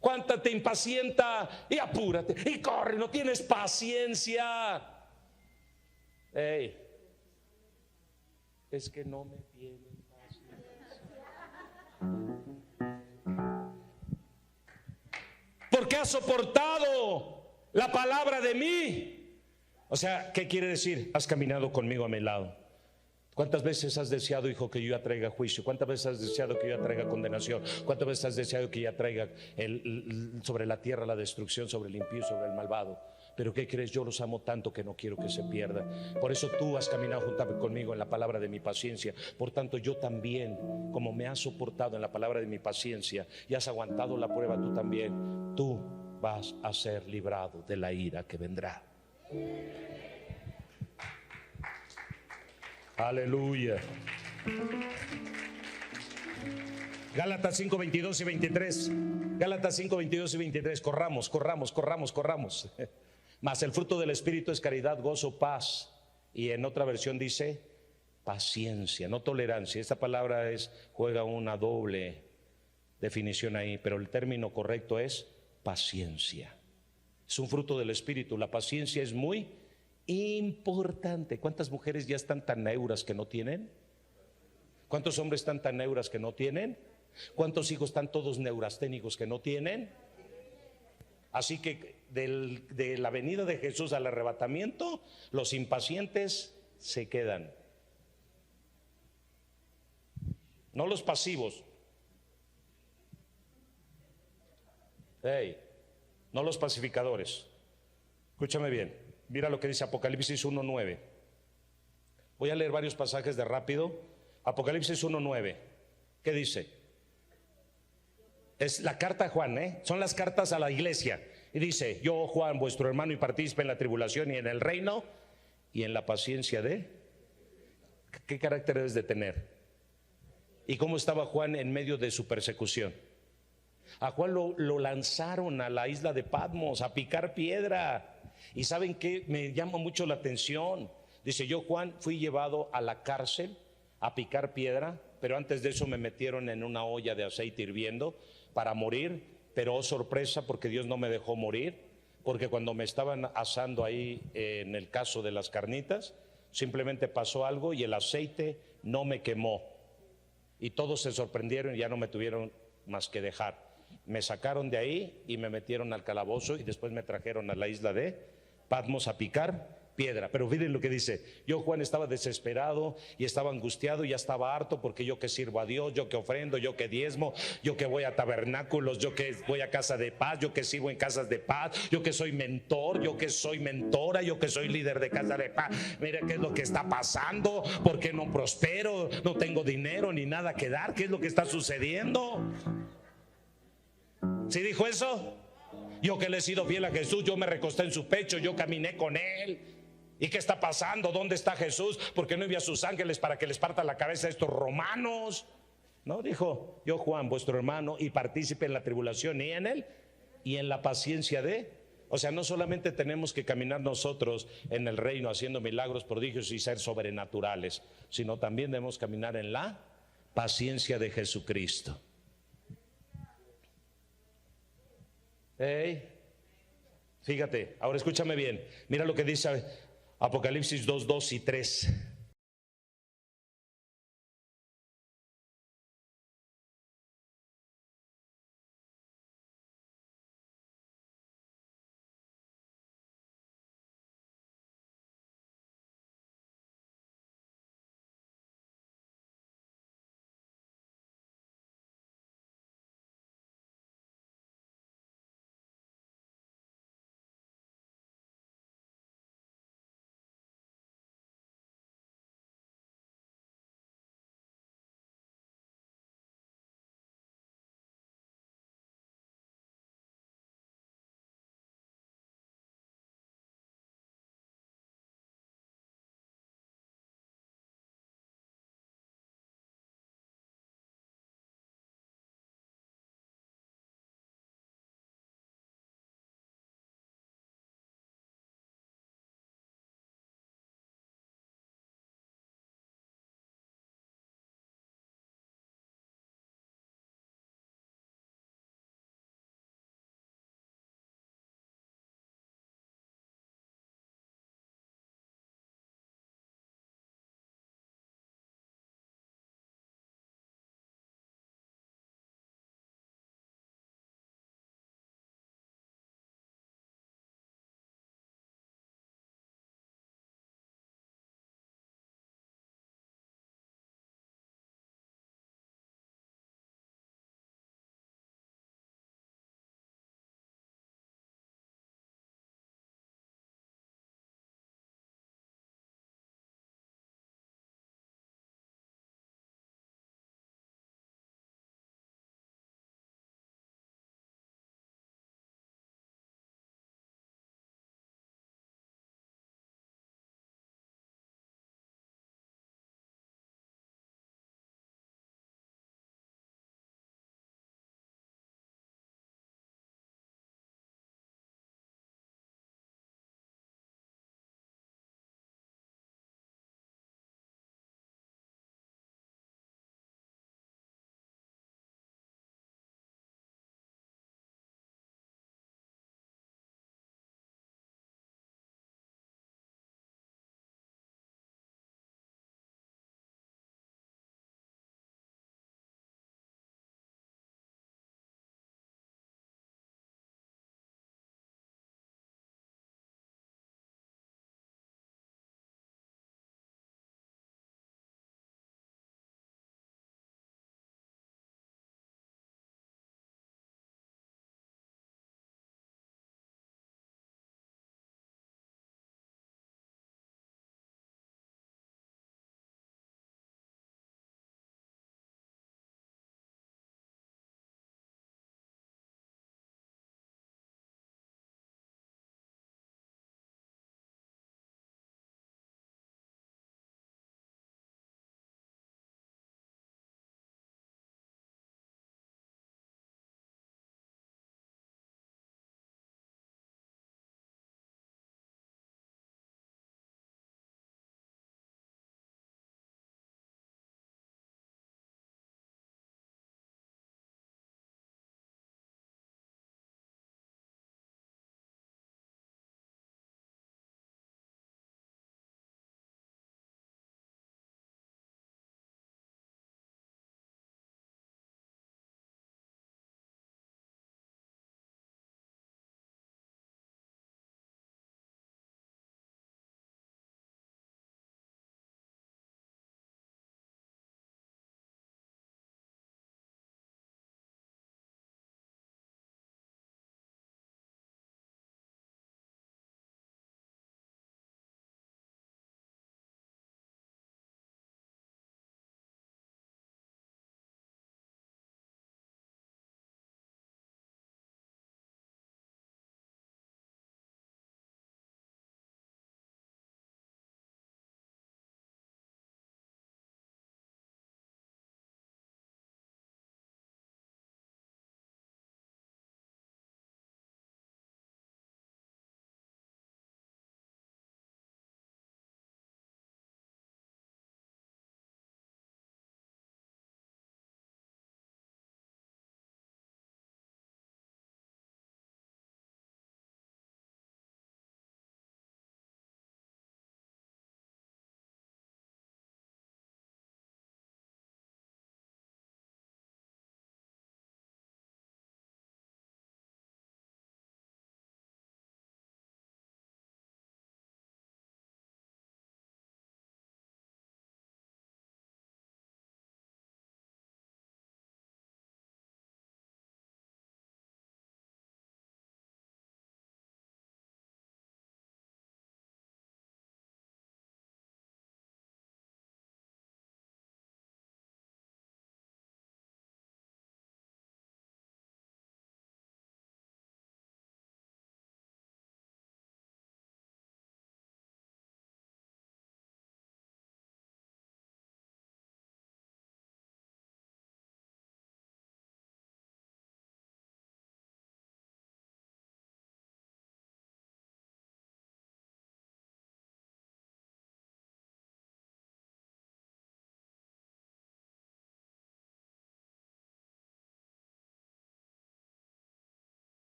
¿Cuánta te impacienta? Y apúrate, y corre, no tienes paciencia. Ey, es que no me tienen paciencia. Porque has soportado la palabra de mí. O sea, ¿qué quiere decir? Has caminado conmigo a mi lado. ¿Cuántas veces has deseado, hijo, que yo ya traiga juicio? ¿Cuántas veces has deseado que yo ya traiga condenación? ¿Cuántas veces has deseado que ya traiga sobre la tierra la destrucción, sobre el impío, sobre el malvado? Pero ¿qué crees? Yo los amo tanto que no quiero que se pierdan. Por eso tú has caminado junto conmigo en la palabra de mi paciencia. Por tanto, yo también, como me has soportado en la palabra de mi paciencia y has aguantado la prueba, tú también, tú vas a ser librado de la ira que vendrá. Aleluya. Gálatas 5, 22 y 23. Gálatas 5, 22 y 23. Corramos. Mas el fruto del Espíritu es caridad, gozo, paz. Y en otra versión dice paciencia, no tolerancia. Esta palabra juega una doble definición ahí, pero el término correcto es paciencia. Es un fruto del Espíritu. La paciencia es muy importante. ¿Cuántas mujeres ya están tan neuras que no tienen? ¿Cuántos hombres están tan neuras que no tienen? ¿Cuántos hijos están todos neurasténicos que no tienen? Así que de la venida de Jesús al arrebatamiento, los impacientes se quedan. No los pasivos. No los pacificadores. Escúchame bien. Mira lo que dice Apocalipsis 1:9. Voy a leer varios pasajes de rápido. Apocalipsis 1:9. ¿Qué dice? Es la carta a Juan, son las cartas a la iglesia. Y dice: yo, Juan, vuestro hermano y partícipe en la tribulación y en el reino y en la paciencia de... ¿Qué carácter debes de tener? ¿Y cómo estaba Juan en medio de su persecución? A Juan lo lanzaron a la isla de Patmos a picar piedra. Y ¿saben qué? Me llama mucho la atención. Dice: yo, Juan, fui llevado a la cárcel a picar piedra, pero antes de eso me metieron en una olla de aceite hirviendo para morir. Pero oh sorpresa, porque Dios no me dejó morir, porque cuando me estaban asando ahí en el caso de las carnitas, simplemente pasó algo y el aceite no me quemó. Y todos se sorprendieron y ya no me tuvieron más que dejar. Me sacaron de ahí y me metieron al calabozo y después me trajeron a la isla de Patmos a picar piedra. Pero miren lo que dice: yo, Juan, estaba desesperado y estaba angustiado y ya estaba harto, porque yo que sirvo a Dios, yo que ofrendo, yo que diezmo, yo que voy a tabernáculos, yo que voy a casa de paz, yo que sirvo en casas de paz, yo que soy mentor, yo que soy mentora, yo que soy líder de casa de paz. Mira qué es lo que está pasando, porque no prospero, no tengo dinero ni nada que dar. ¿Qué es lo que está sucediendo? ¿Sí dijo eso? Yo que le he sido fiel a Jesús, yo me recosté en su pecho, yo caminé con él. ¿Y qué está pasando? ¿Dónde está Jesús? ¿Por qué no envía a sus ángeles para que les parta la cabeza a estos romanos? No, dijo: yo, Juan, vuestro hermano y partícipe en la tribulación y en él y en la paciencia de... O sea, no solamente tenemos que caminar nosotros en el reino haciendo milagros, prodigios y ser sobrenaturales, sino también debemos caminar en la paciencia de Jesucristo. Fíjate, ahora escúchame bien. Mira lo que dice Apocalipsis 2:2 y 3.